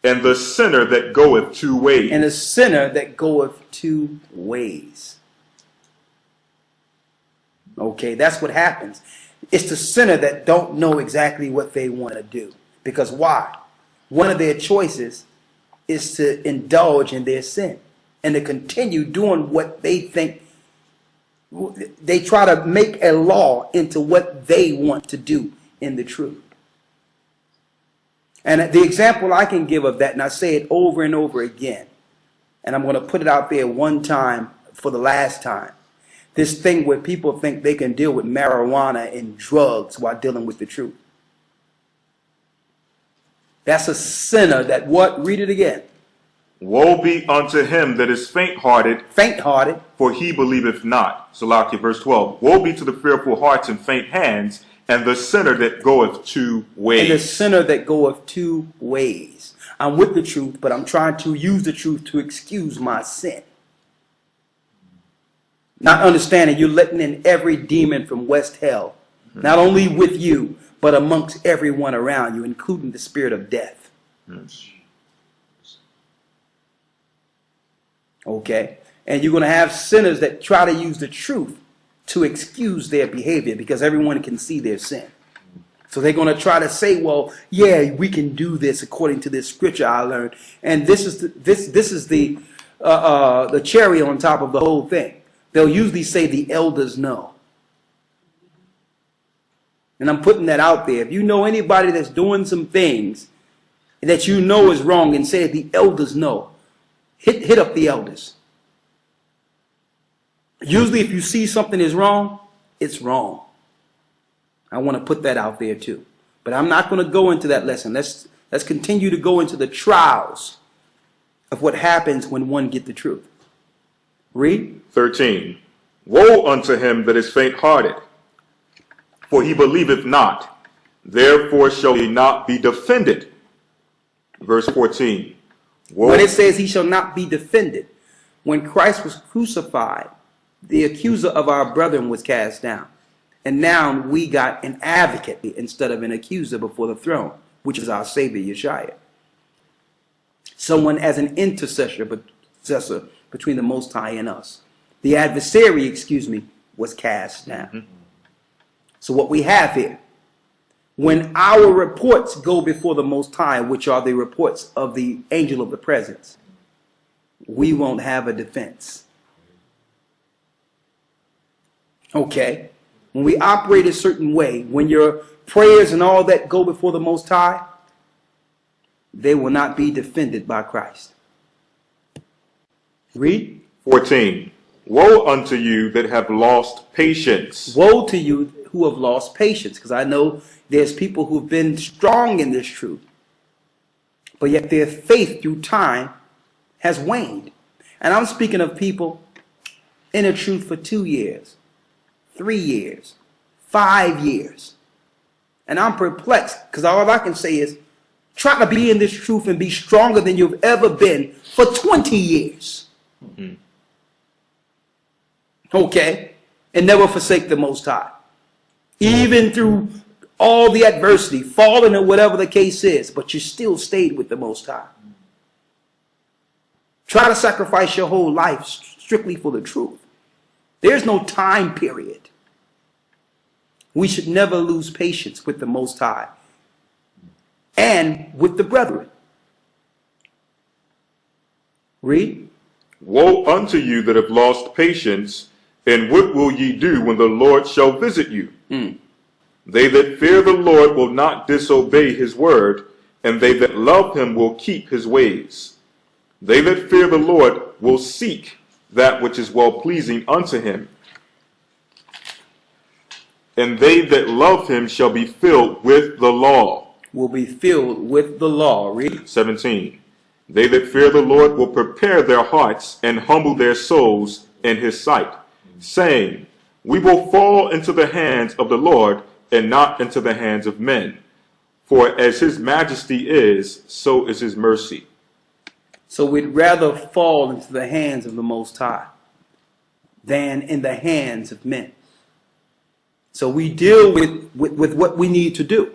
And the sinner that goeth two ways. And the sinner that goeth two ways. Okay, that's what happens. It's the sinner that don't know exactly what they want to do. Because why? One of their choices is to indulge in their sin and to continue doing what they think. They try to make a law into what they want to do in the truth. And the example I can give of that, and I say it over and over again, and I'm going to put it out there one time for the last time. This thing where people think they can deal with marijuana and drugs while dealing with the truth. That's a sinner that what? Read it again. Woe be unto him that is faint-hearted. Faint-hearted. For he believeth not. Salakia, verse 12. Woe be to the fearful hearts and faint hands, and the sinner that goeth two ways. And the sinner that goeth two ways. I'm with the truth, but I'm trying to use the truth to excuse my sin. Not understanding you're letting in every demon from West Hell. Not only with you, but amongst everyone around you, including the spirit of death. Okay? And you're going to have sinners that try to use the truth to excuse their behavior because everyone can see their sin. So they're going to try to say, well, yeah, we can do this according to this scripture I learned. And this is the cherry on top of the whole thing. They'll usually say the elders know. And I'm putting that out there. If you know anybody that's doing some things that you know is wrong and say the elders know, hit up the elders. Usually if you see something is wrong, it's wrong. I want to put that out there too. But I'm not going to go into that lesson. Let's continue to go into the trials of what happens when one gets the truth. Read. 13. Woe unto him that is faint-hearted, for he believeth not, therefore shall he not be defended. Verse 14. Woe. When it says he shall not be defended, when Christ was crucified, the accuser of our brethren was cast down. And now we got an advocate instead of an accuser before the throne, which is our Savior, Yeshua. Someone as an intercessor between the Most High and us. The adversary, was cast down. So what we have here, when our reports go before the Most High, which are the reports of the angel of the presence, we won't have a defense. Okay? When we operate a certain way, when your prayers and all that go before the Most High, they will not be defended by Christ. Read. 14. Woe unto you that have lost patience. Woe to you who have lost patience, because I know there's people who've been strong in this truth, but yet their faith through time has waned. And I'm speaking of people in the truth for 2 years, 3 years, 5 years. And I'm perplexed because all I can say is try to be in this truth and be stronger than you've ever been for 20 years. Mm-hmm. Okay? And never forsake the Most High. Even through all the adversity, falling or whatever the case is, but you still stayed with the Most High. Try to sacrifice your whole life strictly for the truth. There's no time period. We should never lose patience with the Most High and with the brethren. Read. Woe unto you that have lost patience, and what will ye do when the Lord shall visit you? They that fear the Lord will not disobey his word, and they that love him will keep his ways. They that fear the Lord will seek that which is well-pleasing unto him, and they that love him shall be filled with the law. Will be filled with the law. Read. 17. They that fear the Lord will prepare their hearts and humble their souls in his sight, saying, we will fall into the hands of the Lord and not into the hands of men. For as his majesty is, so is his mercy. So we'd rather fall into the hands of the Most High than in the hands of men. So we deal with what we need to do.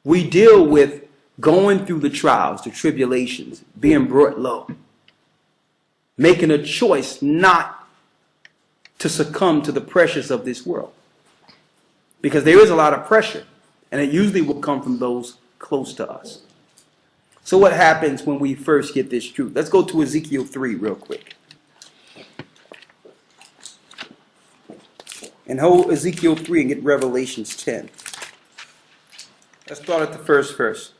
We deal with going through the trials, the tribulations, being brought low, making a choice not to succumb to the pressures of this world. Because there is a lot of pressure, and it usually will come from those close to us. So what happens when we first get this truth? Let's go to Ezekiel 3 real quick. And hold Ezekiel 3 and get Revelations 10. Let's start at the first verse.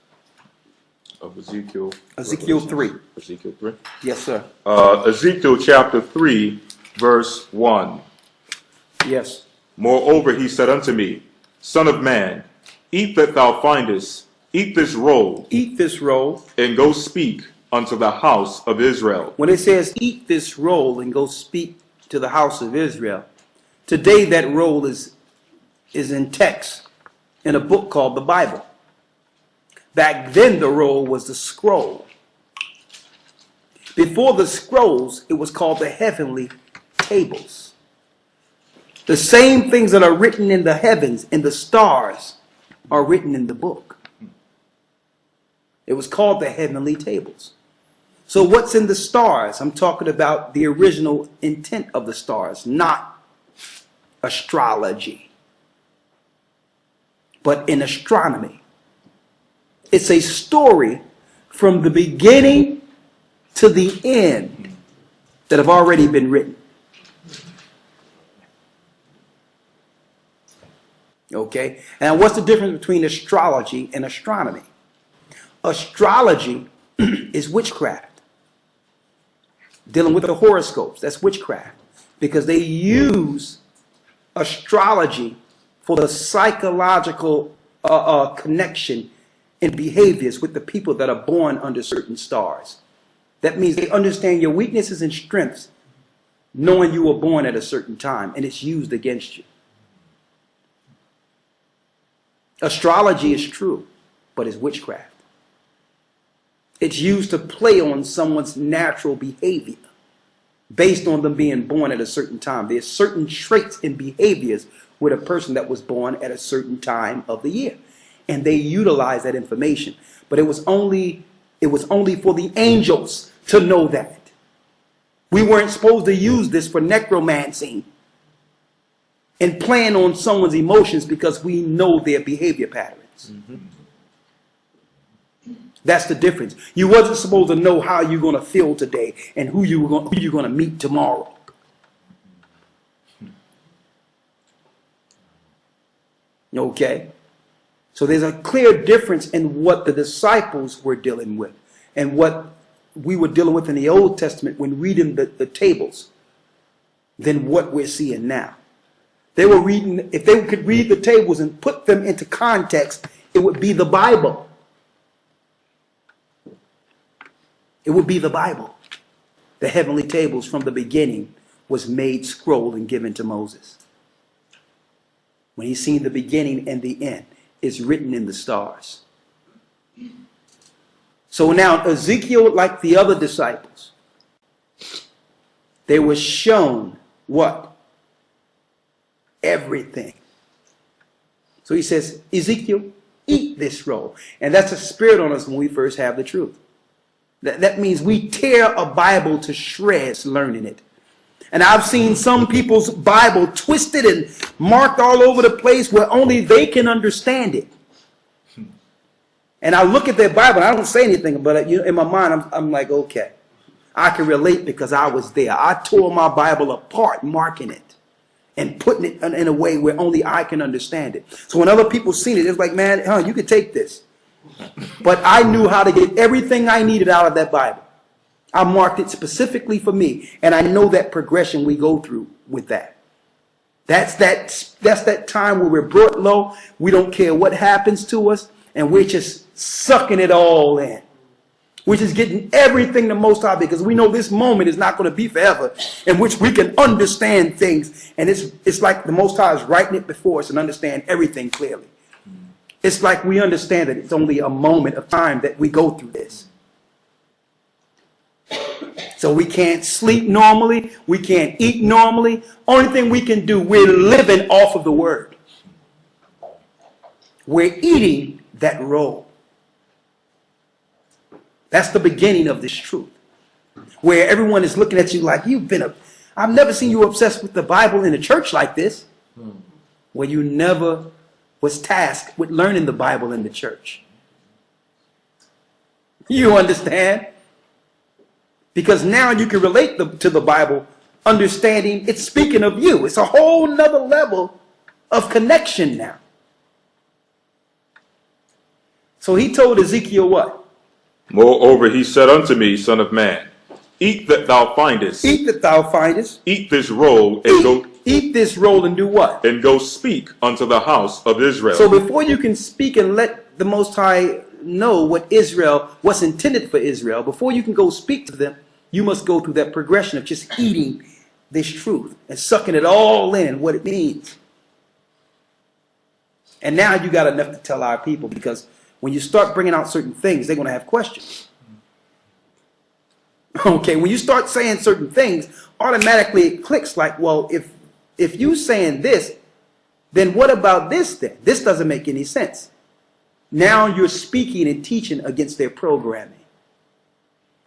Of Ezekiel. Ezekiel 3. Ezekiel 3. Yes, sir. Ezekiel chapter 3, verse 1. Yes. Moreover, he said unto me, Son of man, eat that thou findest, eat this roll. Eat this roll. And go speak unto the house of Israel. When it says eat this roll and go speak to the house of Israel, today that roll is in text in a book called the Bible. Back then the roll was the scroll. Before the scrolls, it was called the heavenly tables. The same things that are written in the heavens, in the stars, are written in the book. It was called the heavenly tables. So what's in the stars? I'm talking about the original intent of the stars, not astrology, but in astronomy. It's a story from the beginning to the end that have already been written. Okay? And what's the difference between astrology and astronomy? Astrology is witchcraft. Dealing with the horoscopes, that's witchcraft. Because they use astrology for the psychological connection and behaviors with the people that are born under certain stars. That means they understand your weaknesses and strengths, knowing you were born at a certain time, and it's used against you. Astrology is true, but it's witchcraft. It's used to play on someone's natural behavior based on them being born at a certain time. There's certain traits and behaviors with a person that was born at a certain time of the year. And they utilize that information. But it was only for the angels to know that. We weren't supposed to use this for necromancy and playing on someone's emotions because we know their behavior patterns. Mm-hmm. That's the difference. You wasn't supposed to know how you're going to feel today and who you're going to meet tomorrow. Okay? So there's a clear difference in what the disciples were dealing with and what we were dealing with in the Old Testament when reading the tables than what we're seeing now. They were reading, if they could read the tables and put them into context, it would be the Bible. It would be the Bible. The heavenly tables from the beginning was made scroll and given to Moses. when he's seen the beginning and the end, it's written in the stars. So now Ezekiel, like the other disciples, they were shown what? Everything. So he says, Ezekiel, eat this roll. And that's a spirit on us when we first have the truth. That means we tear a Bible to shreds learning it. And I've seen some people's Bible twisted and marked all over the place where only they can understand it. And I look at their Bible and I don't say anything, but in my mind I'm like, okay, I can relate because I was there. I tore my Bible apart, marking it and putting it in a way where only I can understand it. So when other people seen it, it's like, man, you can take this. But I knew how to get everything I needed out of that Bible. I marked it specifically for me, and I know that progression we go through with that. That's that time where we're brought low. We don't care what happens to us, and we're just sucking it all in. We're just getting everything the Most High, because we know this moment is not going to be forever, in which we can understand things, and it's like the Most High is writing it before us and understand everything clearly. It's like we understand that it's only a moment of time that we go through this. So we can't sleep normally. We can't eat normally. Only thing we can do, we're living off of the word. We're eating that roll. That's the beginning of this truth. Where everyone is looking at you like, I've never seen you obsessed with the Bible in a church like this. Where you never was tasked with learning the Bible in the church. You understand? Because now you can relate to the Bible, understanding it's speaking of you. It's a whole nother level of connection now. So he told Ezekiel what? Moreover, he said unto me, Son of man, eat that thou findest. Eat that thou findest. Eat this roll and Eat this roll and do what? And go speak unto the house of Israel. So before you can speak and let the Most High know what's intended for Israel, before you can go speak to them, you must go through that progression of just eating this truth and sucking it all in, what it means. And now you got enough to tell our people, because when you start bringing out certain things, they're going to have questions. Okay, when you start saying certain things, automatically it clicks like, well, if you saying this, then what about this then? This doesn't make any sense. Now you're speaking and teaching against their programming.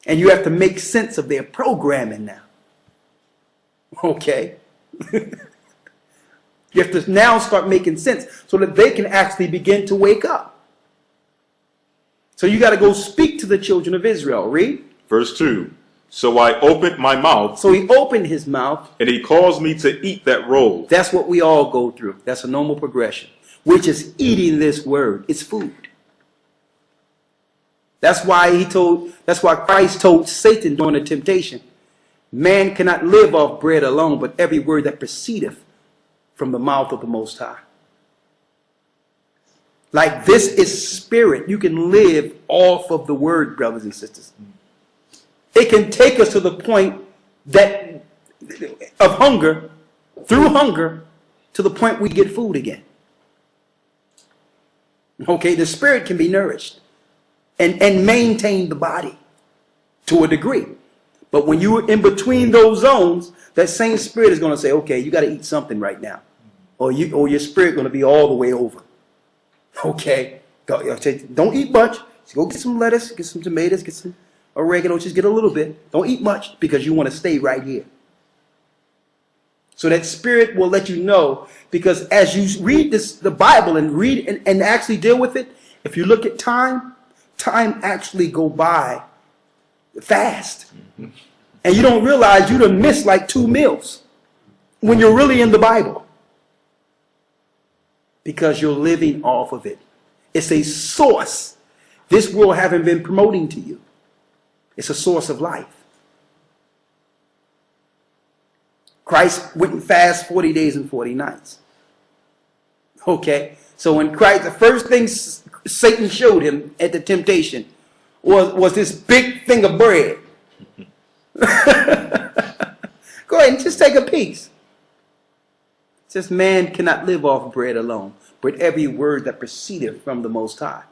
And you have to make sense of their programming now. Okay? You have to now start making sense so that they can actually begin to wake up. So you got to go speak to the children of Israel. Read. Verse 2. So I opened my mouth. So he opened his mouth. And he caused me to eat that roll. That's what we all go through. That's a normal progression. We're just eating this word. It's food. That's why Christ told Satan during the temptation, man cannot live off bread alone, but every word that proceedeth from the mouth of the Most High. Like, this is spirit. You can live off of the word, brothers and sisters. It can take us to the point of hunger, through hunger, to the point we get food again. Okay, the spirit can be nourished and maintain the body to a degree. But when you're in between those zones, that same spirit is going to say, okay, you got to eat something right now. Or your spirit going to be all the way over. Okay, don't eat much. Just go get some lettuce, get some tomatoes, get some oregano, just get a little bit. Don't eat much because you want to stay right here. So that spirit will let you know, because as you read the Bible and read and actually deal with it, if you look at time actually go by fast. And you don't realize you done missed like 2 meals when you're really in the Bible. Because you're living off of it. It's a source this world haven't been promoting to you. It's a source of life. Christ went and fasted 40 days and 40 nights. Okay, so when Christ, the first thing Satan showed him at the temptation was this big thing of bread. Go ahead and just take a piece. says man cannot live off bread alone, but every word that proceedeth from the Most High.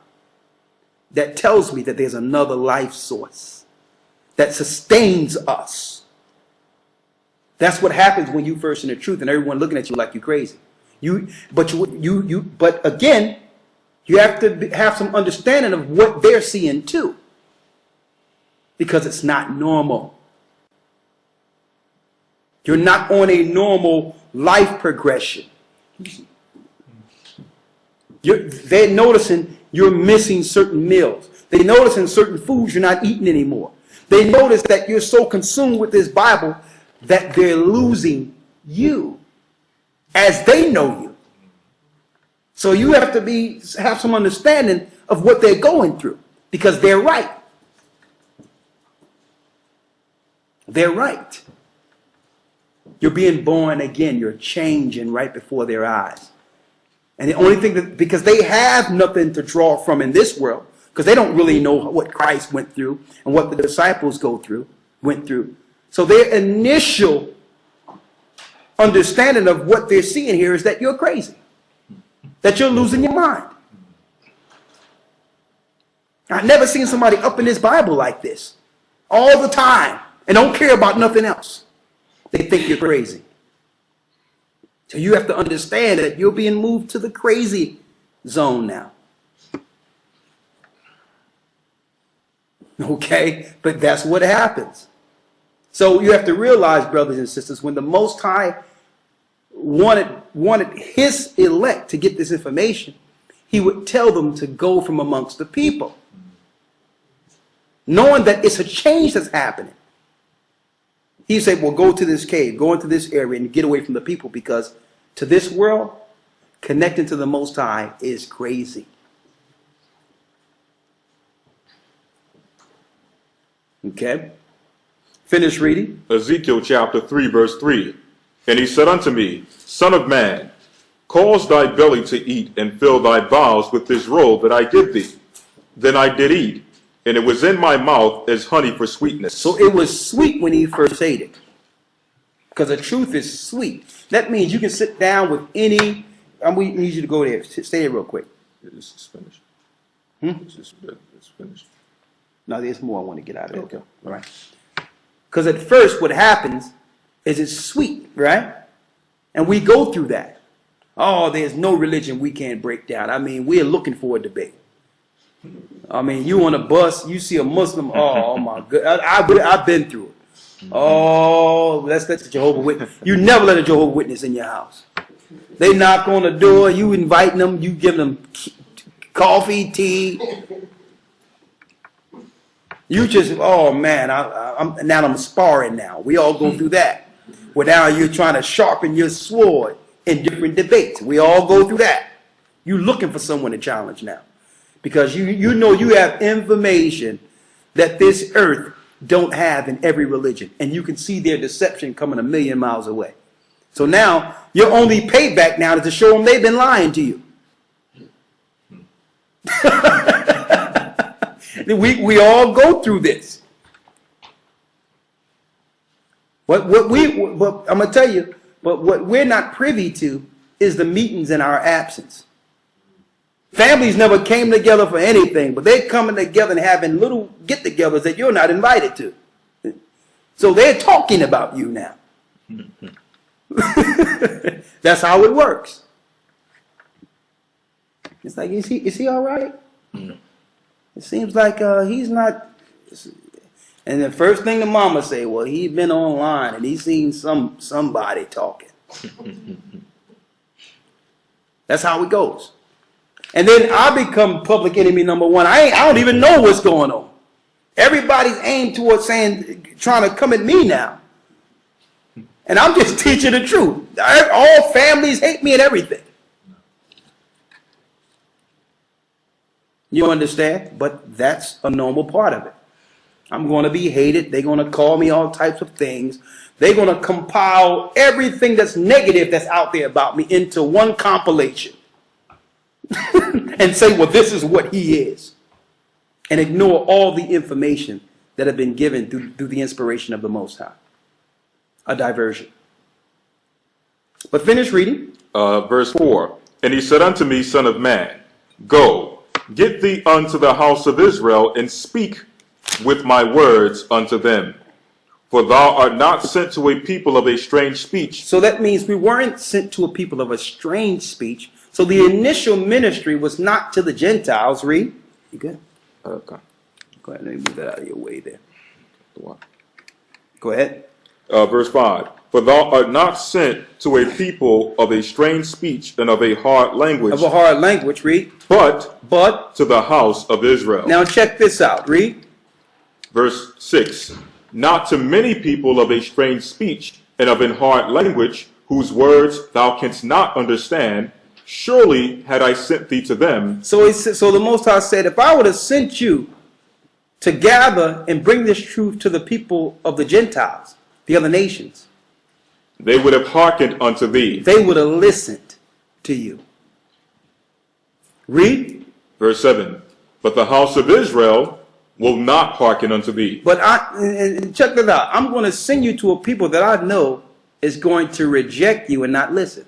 That tells me that there's another life source that sustains us. That's what happens when you first in the truth and everyone looking at you like you're crazy. But again, you have to have some understanding of what they're seeing too, because it's not normal. You're not on a normal life progression. They're noticing you're missing certain meals. They're noticing certain foods you're not eating anymore. They notice that you're so consumed with this Bible that they're losing you as they know you. So you have to have some understanding of what they're going through, because they're right. They're right. You're being born again. You're changing right before their eyes. And the only thing because they have nothing to draw from in this world, because they don't really know what Christ went through and what the disciples went through. So their initial understanding of what they're seeing here is that you're crazy, that you're losing your mind. I've never seen somebody up in this Bible like this all the time and don't care about nothing else. They think you're crazy. So you have to understand that you're being moved to the crazy zone now. Okay? But that's what happens. So you have to realize, brothers and sisters, when the Most High wanted his elect to get this information, he would tell them to go from amongst the people, knowing that it's a change that's happening. He said, well, go to this cave, go into this area and get away from the people, because to this world, connecting to the Most High is crazy. Okay? Finish reading. Ezekiel chapter 3, verse 3. And he said unto me, Son of man, cause thy belly to eat, and fill thy bowels with this roll that I give thee. Then I did eat, and it was in my mouth as honey for sweetness. So it was sweet when he first ate it, because the truth is sweet. That means you can sit down with any. We need you to go there. Stay there real quick. This is finished. It's finished. No, there's more I want to get out of it. Okay. All right. Because at first what happens is it's sweet, right? And we go through that. Oh, there's no religion we can't break down. I mean, we're looking for a debate. I mean, you on a bus, you see a Muslim, oh my God, I've been through it. Oh, that's the Jehovah's Witness. You never let a Jehovah's Witness in your house. They knock on the door, you inviting them, you give them coffee, tea. You just, oh man, I'm sparring now. We all go through that. Well, now you're trying to sharpen your sword in different debates. We all go through that. You're looking for someone to challenge now, because you know you have information that this earth don't have in every religion, and you can see their deception coming a million miles away. So now your only payback now is to show them they've been lying to you. we all go through this. But I'm gonna tell you, but what we're not privy to is the meetings in our absence. Families never came together for anything, but they're coming together and having little get-togethers that you're not invited to. So they're talking about you now. That's how it works. It's like, is he all right? It seems like he's not. And the first thing the mama say, well, he's been online and he's seen somebody talking. That's how it goes. And then I become public enemy number one. I don't even know what's going on. Everybody's aimed towards trying to come at me now. And I'm just teaching the truth. All families hate me and everything. You understand? But that's a normal part of it. I'm going to be hated. They're going to call me all types of things. They're going to compile everything that's negative that's out there about me into one compilation. And say, well, this is what he is. And ignore all the information that have been given through the inspiration of the Most High. A diversion. But finish reading. Verse 4. And he said unto me, Son of man, go, get thee unto the house of Israel, and speak with my words unto them. For thou art not sent to a people of a strange speech. So that means we weren't sent to a people of a strange speech. So the initial ministry was not to the Gentiles. Read. You good? Okay. Go ahead. Let me move that out of your way there. Go ahead. Verse 5. For thou art not sent to a people of a strange speech and of a hard language. Of a hard language. Read. But to the house of Israel. Now check this out. Read. Verse 6. Not to many people of a strange speech and of an hard language, whose words thou canst not understand, surely had I sent thee to them. So the Most High said, if I would have sent you to gather and bring this truth to the people of the Gentiles, the other nations, they would have hearkened unto thee. They would have listened to you. Read. Verse 7. But the house of Israel will not hearken unto thee. But and check this out. I'm going to send you to a people that I know is going to reject you and not listen.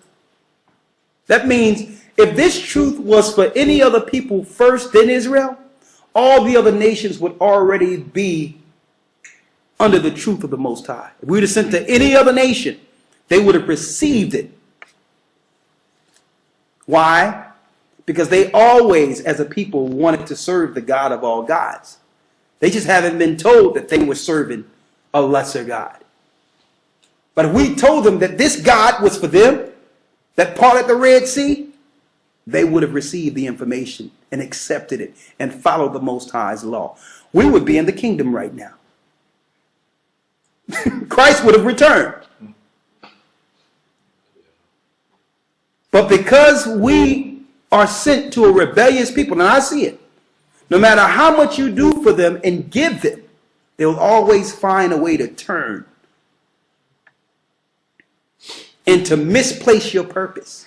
That means if this truth was for any other people first than Israel, all the other nations would already be under the truth of the Most High. If we would have sent to any other nation, they would have received it. Why? Because they always, as a people, wanted to serve the God of all gods. They just haven't been told that they were serving a lesser God. But if we told them that this God was for them, that parted the Red Sea, they would have received the information and accepted it and followed the Most High's law. We would be in the kingdom right now. Christ would have returned. But because we are sent to a rebellious people, and I see it, no matter how much you do for them and give them, they'll always find a way to turn and to misplace your purpose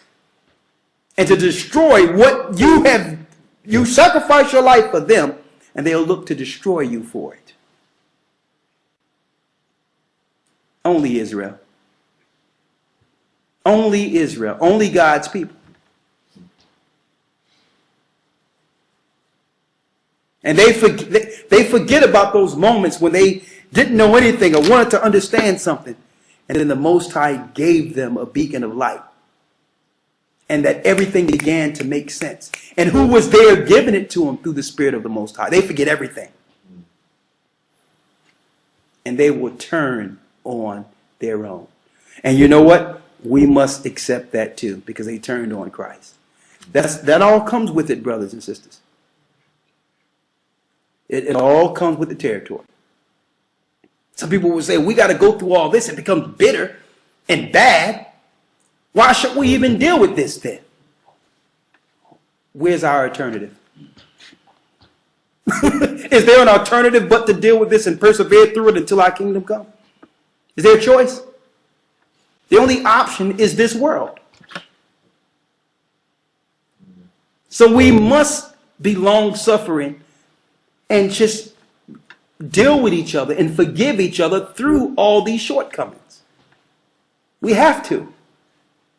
and to destroy what you have. You sacrifice your life for them, and they'll look to destroy you for it. Only Israel. Only Israel. Only God's people. And they forget about those moments when they didn't know anything or wanted to understand something. And then the Most High gave them a beacon of light. And that everything began to make sense. And who was there giving it to them through the Spirit of the Most High? They forget everything. And they will turn on their own. And you know what? We must accept that too, because they turned on Christ. That all comes with it, brothers and sisters. It all comes with the territory. Some people will say, we got to go through all this. It becomes bitter and bad. Why should we even deal with this then? Where's our alternative? Is there an alternative but to deal with this and persevere through it until our kingdom comes? Is there a choice? The only option is this world. So we must be long-suffering and just deal with each other and forgive each other through all these shortcomings. We have to.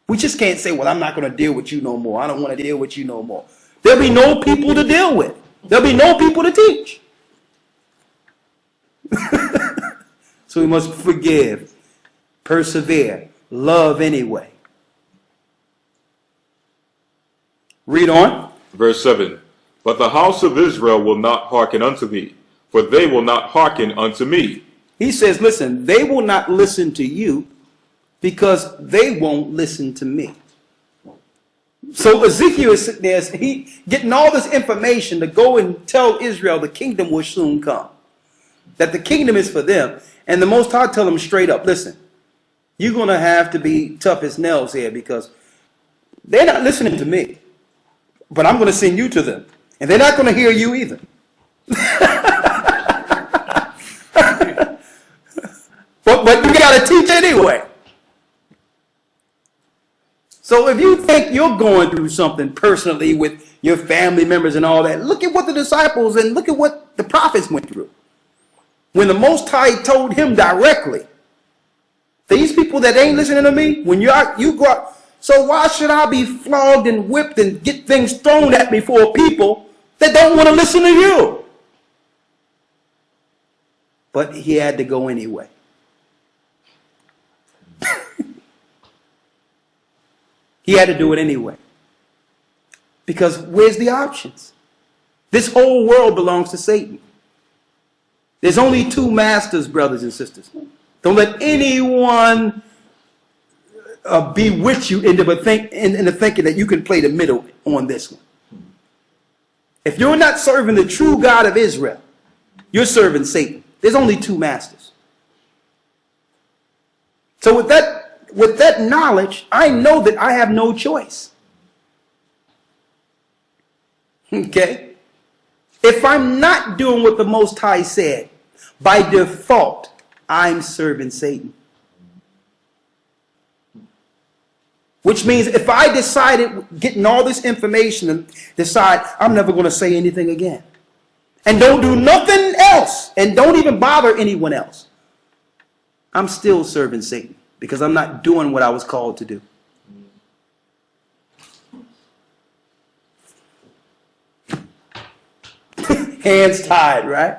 We just can't say, well, I'm not going to deal with you no more. I don't want to deal with you no more. There'll be no people to deal with. There'll be no people to teach. So we must forgive, persevere, love anyway. Read on. Verse 7. But the house of Israel will not hearken unto thee, for they will not hearken unto me. He says, listen, they will not listen to you because they won't listen to me. So Ezekiel is sitting there, he getting all this information to go and tell Israel the kingdom will soon come. That the kingdom is for them. And the Most High tell them straight up, listen, you're going to have to be tough as nails here because they're not listening to me. But I'm going to send you to them. And they're not going to hear you either. but you got to teach anyway. So if you think you're going through something personally with your family members and all that, look at what the disciples and look at what the prophets went through. When the Most High told him directly, these people that ain't listening to me, when you go out, So why should I be flogged and whipped and get things thrown at me for people that don't want to listen to you? But he had to go anyway. He had to do it anyway. Because where's the options? This whole world belongs to Satan. There's only two masters, brothers and sisters. Don't let anyone bewitch you into thinking that you can play the middle on this one. If you're not serving the true God of Israel, you're serving Satan. There's only two masters. So with that knowledge, I know that I have no choice. Okay? If I'm not doing what the Most High said, by default, I'm serving Satan. Which means if I decided, getting all this information, and decide I'm never going to say anything again, and don't do nothing else, and don't even bother anyone else, I'm still serving Satan, because I'm not doing what I was called to do. Hands tied, right?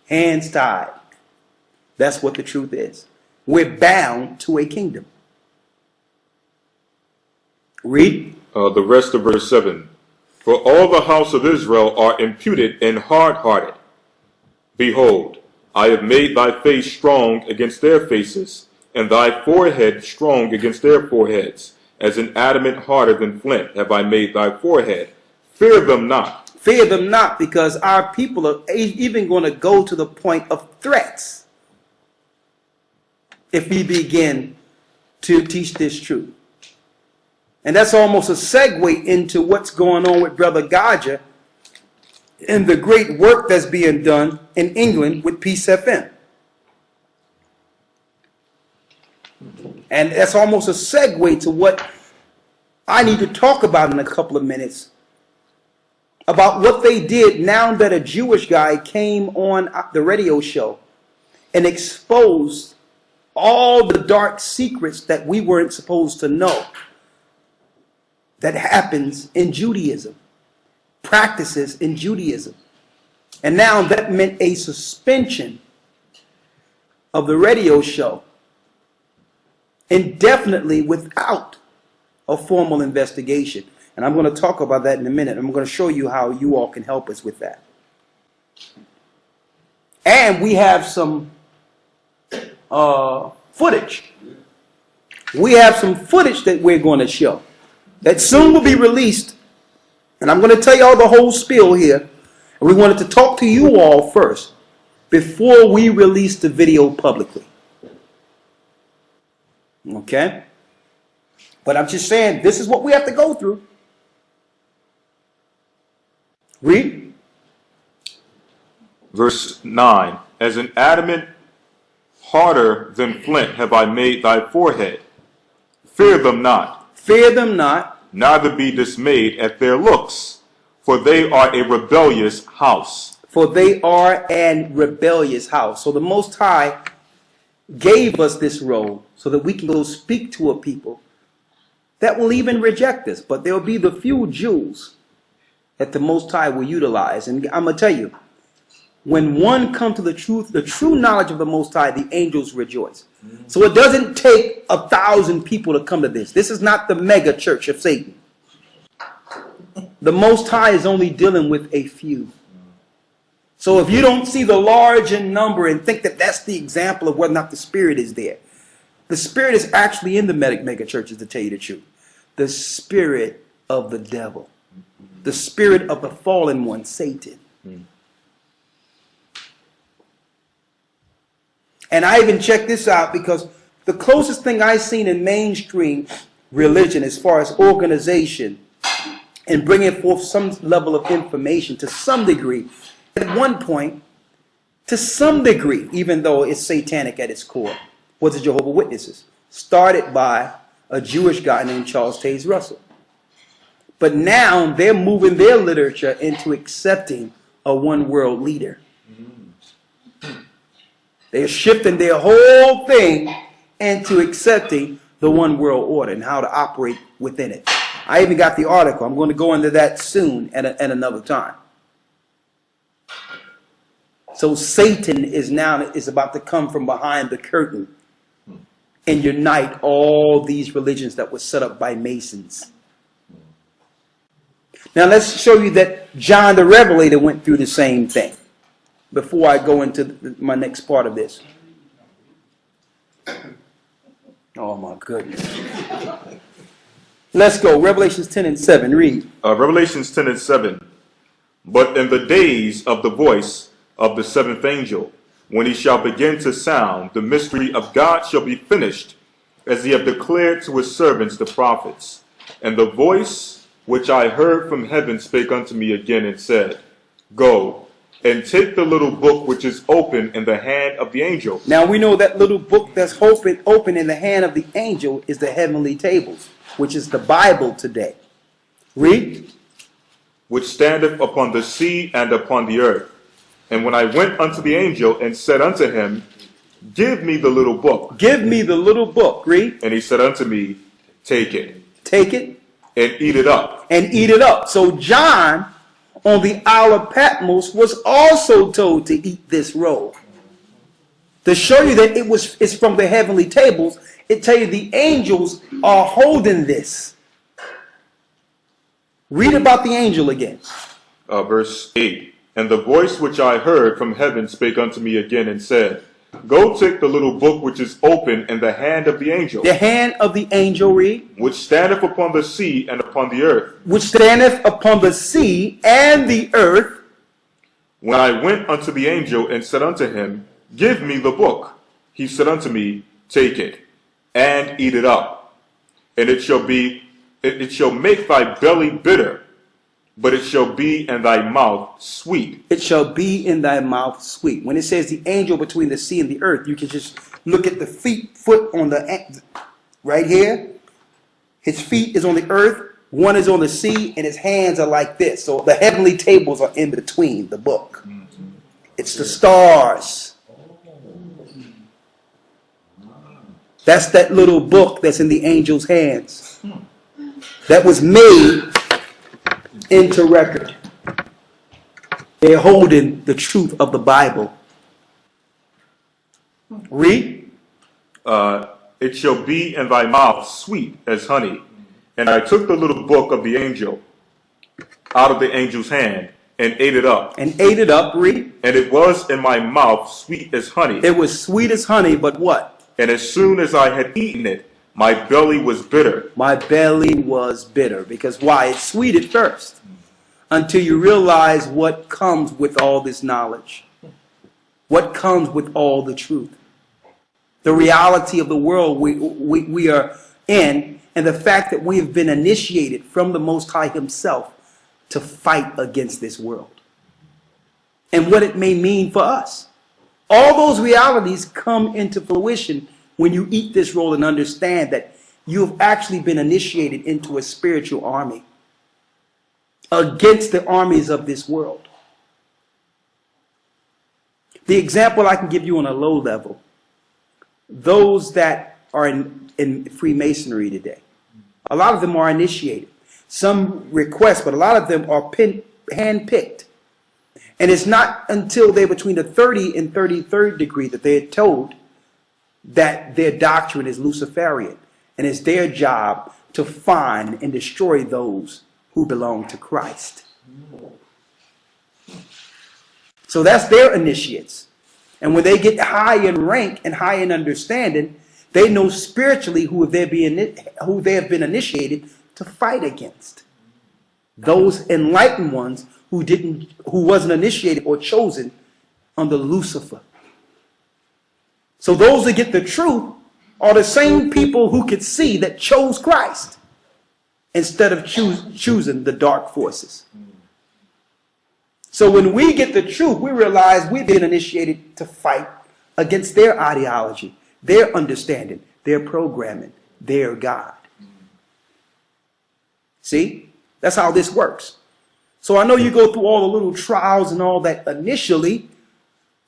Hands tied. That's what the truth is. We're bound to a kingdom. Read. The rest of verse 7. For all the house of Israel are imputed and hard-hearted. Behold, I have made thy face strong against their faces, and thy forehead strong against their foreheads. As an adamant harder than flint have I made thy forehead. Fear them not. Fear them not, because our people are even going to go to the point of threats if we begin to teach this truth. And that's almost a segue into what's going on with Brother Gaja and the great work that's being done in England with Peace FM. And that's almost a segue to what I need to talk about in a couple of minutes, about what they did now that a Jewish guy came on the radio show and exposed all the dark secrets that we weren't supposed to know that happens in Judaism, practices in Judaism. And now that meant a suspension of the radio show indefinitely without a formal investigation. And I'm going to talk about that in a minute. I'm going to show you how you all can help us with that. And we have some footage. We have some footage that we're going to show that soon will be released. And I'm going to tell you all the whole spiel here. And we wanted to talk to you all first before we release the video publicly. Okay? But I'm just saying, this is what we have to go through. Read. Verse 9. As an adamant harder than flint have I made thy forehead. Fear them not. Fear them not. Neither be dismayed at their looks, for they are a rebellious house. For they are an rebellious house. So the Most High gave us this role so that we can go speak to a people that will even reject us. But there will be the few Jews that the Most High will utilize. And I'm going to tell you, when one comes to the truth, the true knowledge of the Most High, the angels rejoice. So it doesn't take 1,000 people to come to this. This is not the mega church of Satan. The Most High is only dealing with a few. So if you don't see the large in number and think that that's the example of whether or not the Spirit is there, the Spirit is actually in the mega churches, to tell you the truth. The spirit of the devil. The spirit of the fallen one, Satan. And I even checked this out because the closest thing I've seen in mainstream religion as far as organization and bringing forth some level of information to some degree, at one point, to some degree, even though it's satanic at its core, was the Jehovah's Witnesses, started by a Jewish guy named Charles Taze Russell. But now they're moving their literature into accepting a one world leader. They're shifting their whole thing into accepting the one world order and how to operate within it. I even got the article. I'm going to go into that soon at another time. So Satan is about to come from behind the curtain and unite all these religions that were set up by Masons. Now let's show you that John the Revelator went through the same thing before I go into my next part of this. Oh my goodness. Let's go. Revelations 10 and 7. Read. Revelations 10 and 7. But in the days of the voice of the seventh angel, when he shall begin to sound, the mystery of God shall be finished, as he have declared to his servants the prophets. And the voice which I heard from heaven spake unto me again and said, Go, and take the little book which is open in the hand of the angel. Now we know that little book that's open in the hand of the angel is the heavenly tables, which is the Bible today. Read. Which standeth upon the sea and upon the earth. And when I went unto the angel and said unto him, Give me the little book. Give me the little book. Read. And he said unto me, Take it. Take it. And eat it up. And eat it up. So John on the Isle of Patmos was also told to eat this roll. To show you that it's from the heavenly tables, it tells you the angels are holding this. Read about the angel again. Verse 8. And the voice which I heard from heaven spake unto me again and said, Go take the little book which is open in the hand of the angel. The hand of the angel, read. Which standeth upon the sea and upon the earth. Which standeth upon the sea and the earth. When I went unto the angel and said unto him, Give me the book. He said unto me, Take it, and eat it up. And it shall make thy belly bitter, but it shall be in thy mouth sweet. It shall be in thy mouth sweet. When it says the angel between the sea and the earth, you can just look at the foot on the, right here. His feet is on the earth, one is on the sea, and his hands are like this. So the heavenly tables are in between the book. It's the stars. That's that little book that's in the angel's hands. That was made into record. They're holding the truth of the Bible. Read. It shall be in thy mouth sweet as honey. And I took the little book of the angel out of the angel's hand and ate it up. And ate it up, read. And it was in my mouth sweet as honey. It was sweet as honey, but what? And as soon as I had eaten it, my belly was bitter. My belly was bitter. Because why? It's sweet at first. Until you realize what comes with all this knowledge. What comes with all the truth. The reality of the world we are in. And the fact that we have been initiated from the Most High Himself to fight against this world. And what it may mean for us. All those realities come into fruition when you eat this roll and understand that you have actually been initiated into a spiritual army against the armies of this world. The example I can give you on a low level, those that are in Freemasonry today, a lot of them are initiated. Some request, but a lot of them are hand-picked. And it's not until they're between the 30 and 33rd degree that they're told that their doctrine is Luciferian. And it's their job to find and destroy those who belong to Christ. So that's their initiates. And when they get high in rank and high in understanding, they know spiritually who they have been initiated to fight against. Those enlightened ones who wasn't initiated or chosen under Lucifer. So those that get the truth are the same people who could see that chose Christ instead of choosing the dark forces. So when we get the truth, we realize we've been initiated to fight against their ideology, their understanding, their programming, their God. See? That's how this works. So I know you go through all the little trials and all that initially,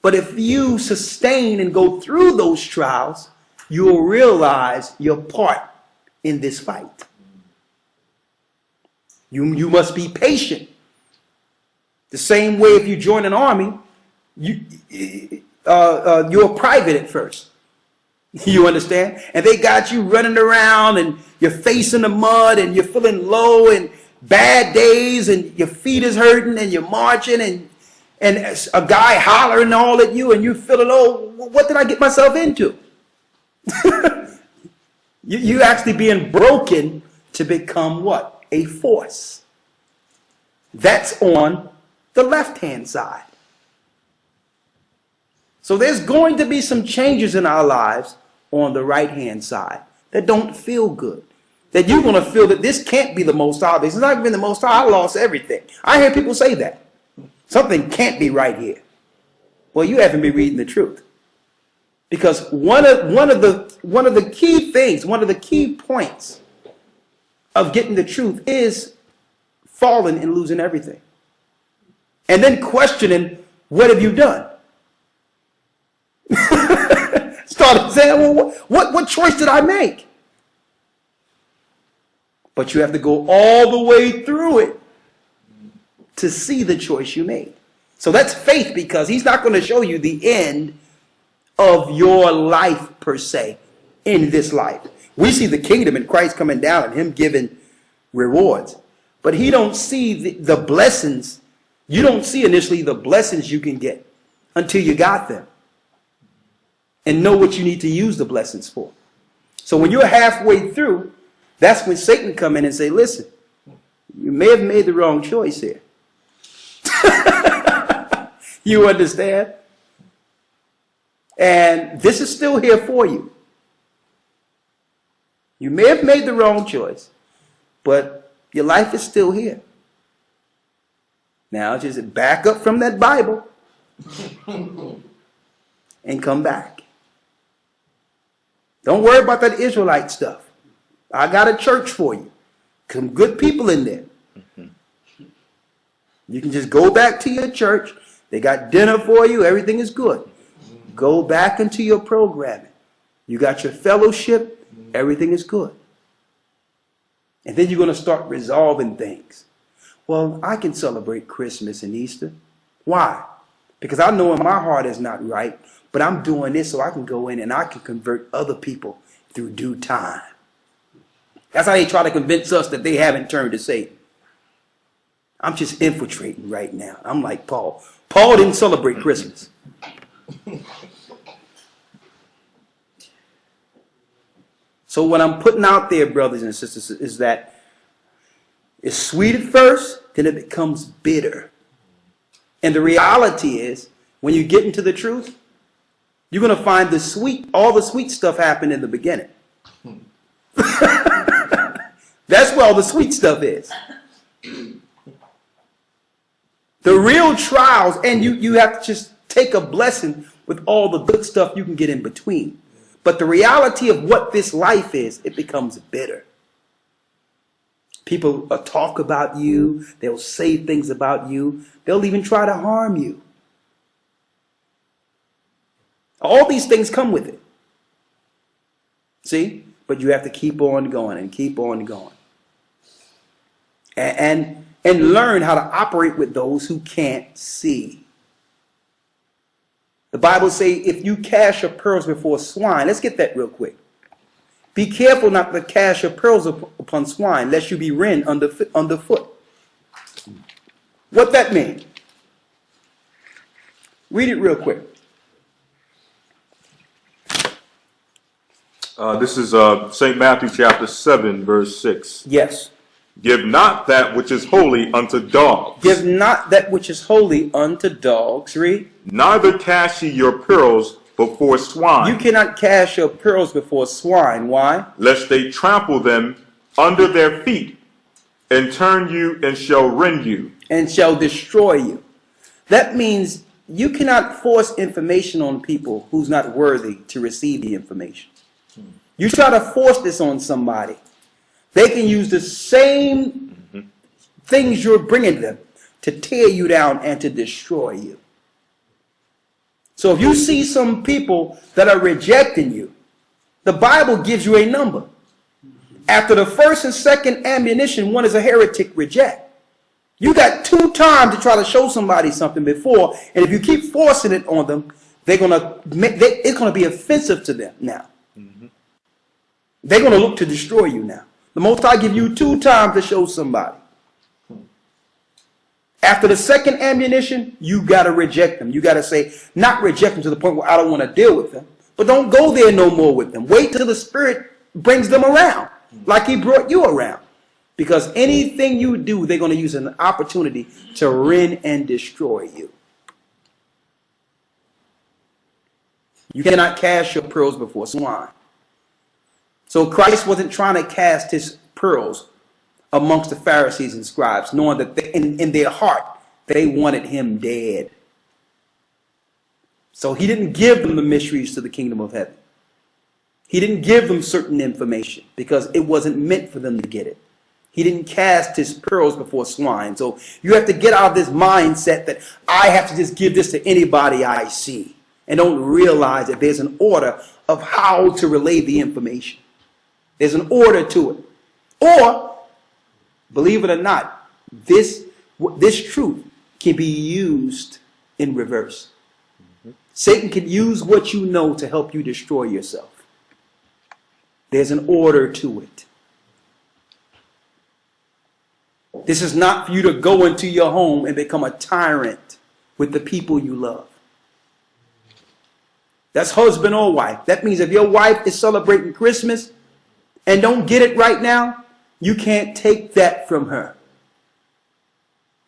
but if you sustain and go through those trials you will realize your part in this fight. You must be patient. The same way if you join an army, you're a private at first. You understand? And they got you running around and you're facing the mud and you're feeling low and bad days and your feet is hurting and you're marching and a guy hollering all at you and you feeling, oh, what did I get myself into? you actually being broken to become what? A force. That's on the left-hand side. So there's going to be some changes in our lives on the right-hand side that don't feel good. That you're going to feel that this can't be the Most High. It's not even the Most High. I lost everything. I hear people say that. Something can't be right here. Well, you haven't been reading the truth. Because one of the key things, one of the key points of getting the truth is falling and losing everything. And then questioning, what have you done? Started saying, well, what choice did I make? But you have to go all the way through it to see the choice you made. So that's faith, because he's not going to show you the end of your life per se in this life. We see the kingdom and Christ coming down and him giving rewards. But he don't see the blessings. You don't see initially the blessings you can get until you got them and know what you need to use the blessings for. So when you're halfway through, that's when Satan come in and say, listen, you may have made the wrong choice here. You understand? And this is still here for you. You may have made the wrong choice, but your life is still here. Now just back up from that Bible and come back. Don't worry about that Israelite stuff. I got a church for you. Some good people in there. You can just go back to your church. They got dinner for you. Everything is good. Go back into your programming. You got your fellowship. Everything is good. And then you're going to start resolving things. Well, I can celebrate Christmas and Easter. Why? Because I know in my heart is not right, but I'm doing this so I can go in and I can convert other people through due time. That's how they try to convince us that they haven't turned to Satan. I'm just infiltrating right now. I'm like Paul. Paul didn't celebrate Christmas. So what I'm putting out there, brothers and sisters, is that it's sweet at first, then it becomes bitter. And the reality is, when you get into the truth, you're going to find all the sweet stuff happen in the beginning. That's where all the sweet stuff is. The real trials, and you have to just take a blessing with all the good stuff you can get in between. But the reality of what this life is, it becomes bitter. People talk about you. They'll say things about you. They'll even try to harm you. All these things come with it. See? But you have to keep on going and keep on going. And learn how to operate with those who can't see. The Bible says, if you cast your pearls before swine, let's get that real quick. Be careful not to cast your pearls upon swine, lest you be rent underfoot. What that mean? Read it real quick. This is St. Matthew chapter 7, verse 6. Yes. Give not that which is holy unto dogs. Give not that which is holy unto dogs. Read. Neither cast ye your pearls before swine. You cannot cast your pearls before swine. Why? Lest they trample them under their feet, and turn you and shall rend you. And shall destroy you. That means you cannot force information on people who's not worthy to receive the information. You try to force this on somebody, they can use the same things you're bringing them to tear you down and to destroy you. So if you see some people that are rejecting you, The Bible gives you a number. After the first and second ammunition, one is a heretic reject. You got 2 times to try to show somebody something before, and if you keep forcing it on them, it's going to be offensive to them now. They're going to look to destroy you now. The Most High give you 2 times to show somebody. After the second ammunition, you got to reject them. You got to say, not reject them to the point where I don't want to deal with them, but don't go there no more with them. Wait till the Spirit brings them around, like he brought you around. Because anything you do, they're going to use an opportunity to rend and destroy you. You cannot cast your pearls before swine. So Christ wasn't trying to cast his pearls amongst the Pharisees and scribes, knowing that in their heart, they wanted him dead. So he didn't give them the mysteries to the kingdom of heaven. He didn't give them certain information because it wasn't meant for them to get it. He didn't cast his pearls before swine. So you have to get out of this mindset that I have to just give this to anybody I see, and don't realize that there's an order of how to relay the information. There's an order to it. Or, believe it or not, this truth can be used in reverse. Satan can use what you know to help you destroy yourself. There's an order to it. This is not for you to go into your home and become a tyrant with the people you love. That's husband or wife. That means if your wife is celebrating Christmas and don't get it right now, you can't take that from her.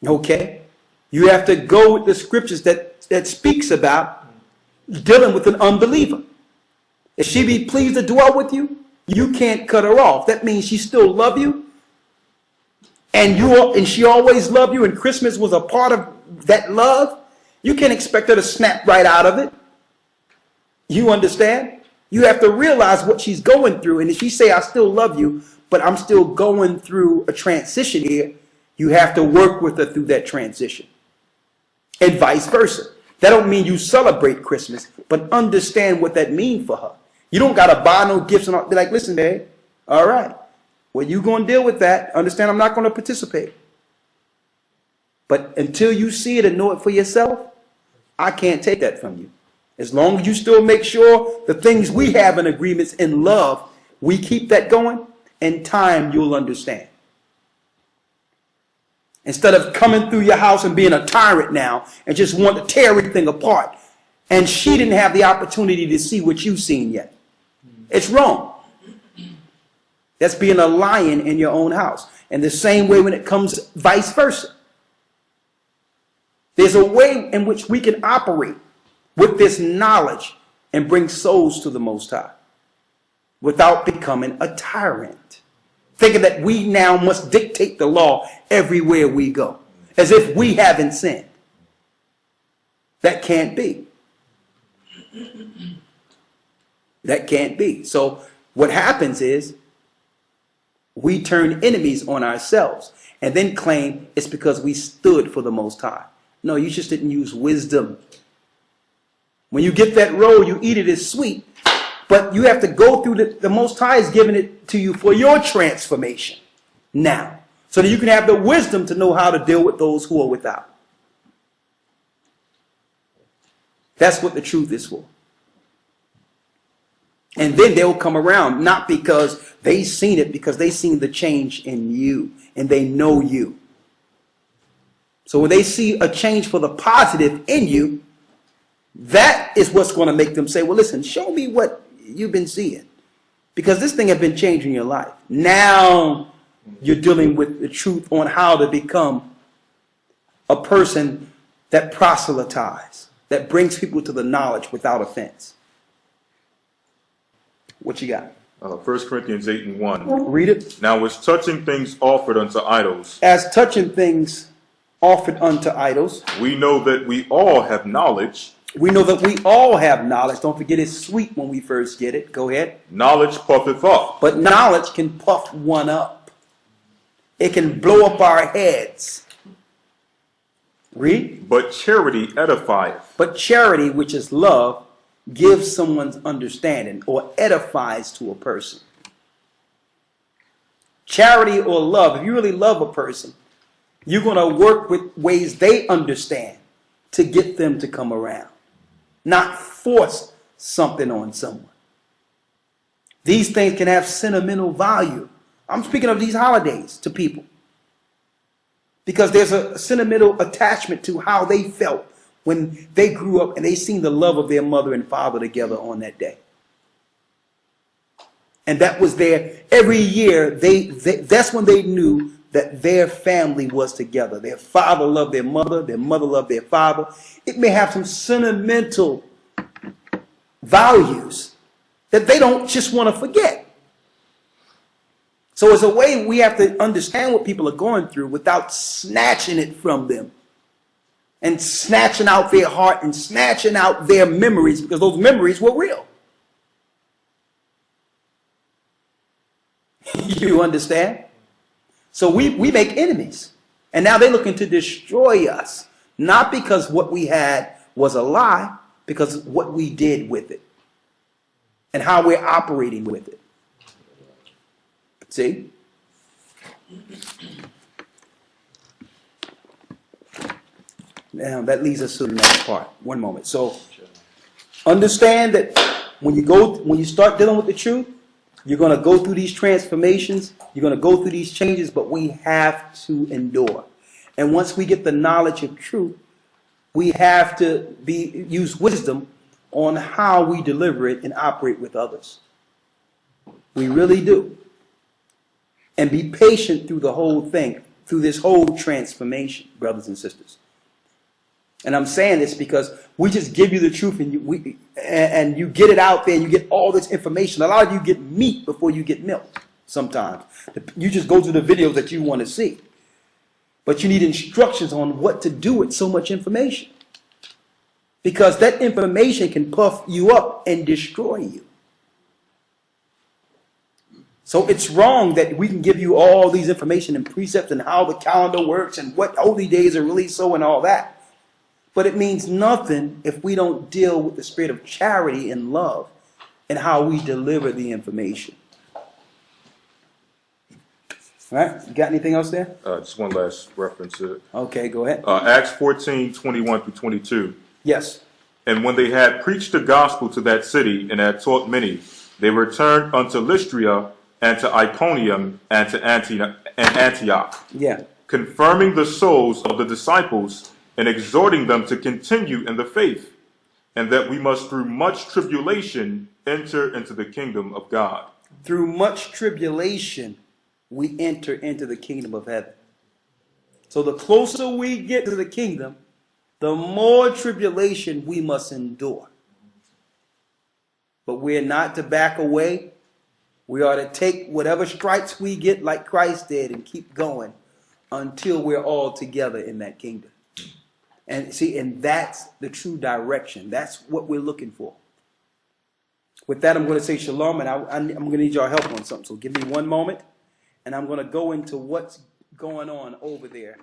Okay? You have to go with the scriptures that speaks about dealing with an unbeliever. If she be pleased to dwell with you, you can't cut her off. That means she still love you. And she always loved you, and Christmas was a part of that love. You can't expect her to snap right out of it. You understand? You have to realize what she's going through. And if she say, I still love you, but I'm still going through a transition here, you have to work with her through that transition. And vice versa. That don't mean you celebrate Christmas, but understand what that means for her. You don't got to buy no gifts and be like, listen, babe, all right. Well, you're going to deal with that. Understand I'm not going to participate. But until you see it and know it for yourself, I can't take that from you. As long as you still make sure the things we have in agreements in love, we keep that going, in time you'll understand. Instead of coming through your house and being a tyrant now and just want to tear everything apart. And she didn't have the opportunity to see what you've seen yet. It's wrong. That's being a lion in your own house. And the same way when it comes vice versa. There's a way in which we can operate with this knowledge and bring souls to the Most High without becoming a tyrant. Thinking that we now must dictate the law everywhere we go, as if we haven't sinned. That can't be. That can't be. So what happens is we turn enemies on ourselves and then claim it's because we stood for the Most High. No, you just didn't use wisdom. When you get that roll, you eat it as sweet, but you have to go through the Most High is giving it to you for your transformation now, so that you can have the wisdom to know how to deal with those who are without. That's what the truth is for. And then they'll come around, not because they seen it, because they seen the change in you and they know you. So when they see a change for the positive in you, that is what's going to make them say, well, listen, show me what you've been seeing. Because this thing has been changing your life. Now you're dealing with the truth on how to become a person that proselytizes, that brings people to the knowledge without offense. What you got? 1 Corinthians 8:1. Read it. Now as touching things offered unto idols, As touching things offered unto idols, we know that we all have knowledge. we know that we all have knowledge. Don't forget it's sweet when we first get it. Go ahead. Knowledge puffeth up, But knowledge can puff one up. It can blow up our heads. Read. but charity edifieth. But charity, which is love, gives someone's understanding or edifies to a person. Charity or love, if you really love a person, you're going to work with ways they understand to get them to come around, not force something on someone. These things can have sentimental value. I'm speaking of these holidays to people because there's a sentimental attachment to how they felt when they grew up and they seen the love of their mother and father together on that day. And that was every year, that's when they knew that their family was together. Their father loved their mother loved their father. It may have some sentimental values that they don't just want to forget. So it's a way we have to understand what people are going through without snatching it from them and snatching out their heart and snatching out their memories, because those memories were real. You understand? So we make enemies. And now they're looking to destroy us. Not because what we had was a lie, because what we did with it. And how we're operating with it. See? Now that leads us to the next part. One moment. So understand that when you start dealing with the truth, you're going to go through these transformations. You're going to go through these changes, but we have to endure. And once we get the knowledge of truth, we have to use wisdom on how we deliver it and operate with others. We really do. And be patient through the whole thing, through this whole transformation, brothers and sisters. And I'm saying this because we just give you the truth and you get it out there and you get all this information. A lot of you get meat before you get milk sometimes. You just go through the videos that you want to see. But you need instructions on what to do with so much information. Because that information can puff you up and destroy you. So it's wrong that we can give you all these information and precepts and how the calendar works and what holy days are really so and all that. But it means nothing if we don't deal with the spirit of charity and love and how we deliver the information. All right? You got anything else there? Just one last reference to it. Okay, go ahead. Acts 14:21-22. Yes. And when they had preached the gospel to that city and had taught many, they returned unto Lystra and to Iconium and to Antioch, confirming the souls of the disciples and exhorting them to continue in the faith, and that we must through much tribulation enter into the kingdom of God. Through much tribulation, we enter into the kingdom of heaven. So the closer we get to the kingdom, the more tribulation we must endure. But we're not to back away. We are to take whatever stripes we get like Christ did and keep going until we're all together in that kingdom. And see, and that's the true direction. That's what we're looking for. With that, I'm going to say shalom, and I'm going to need your help on something. So give me one moment, and I'm going to go into what's going on over there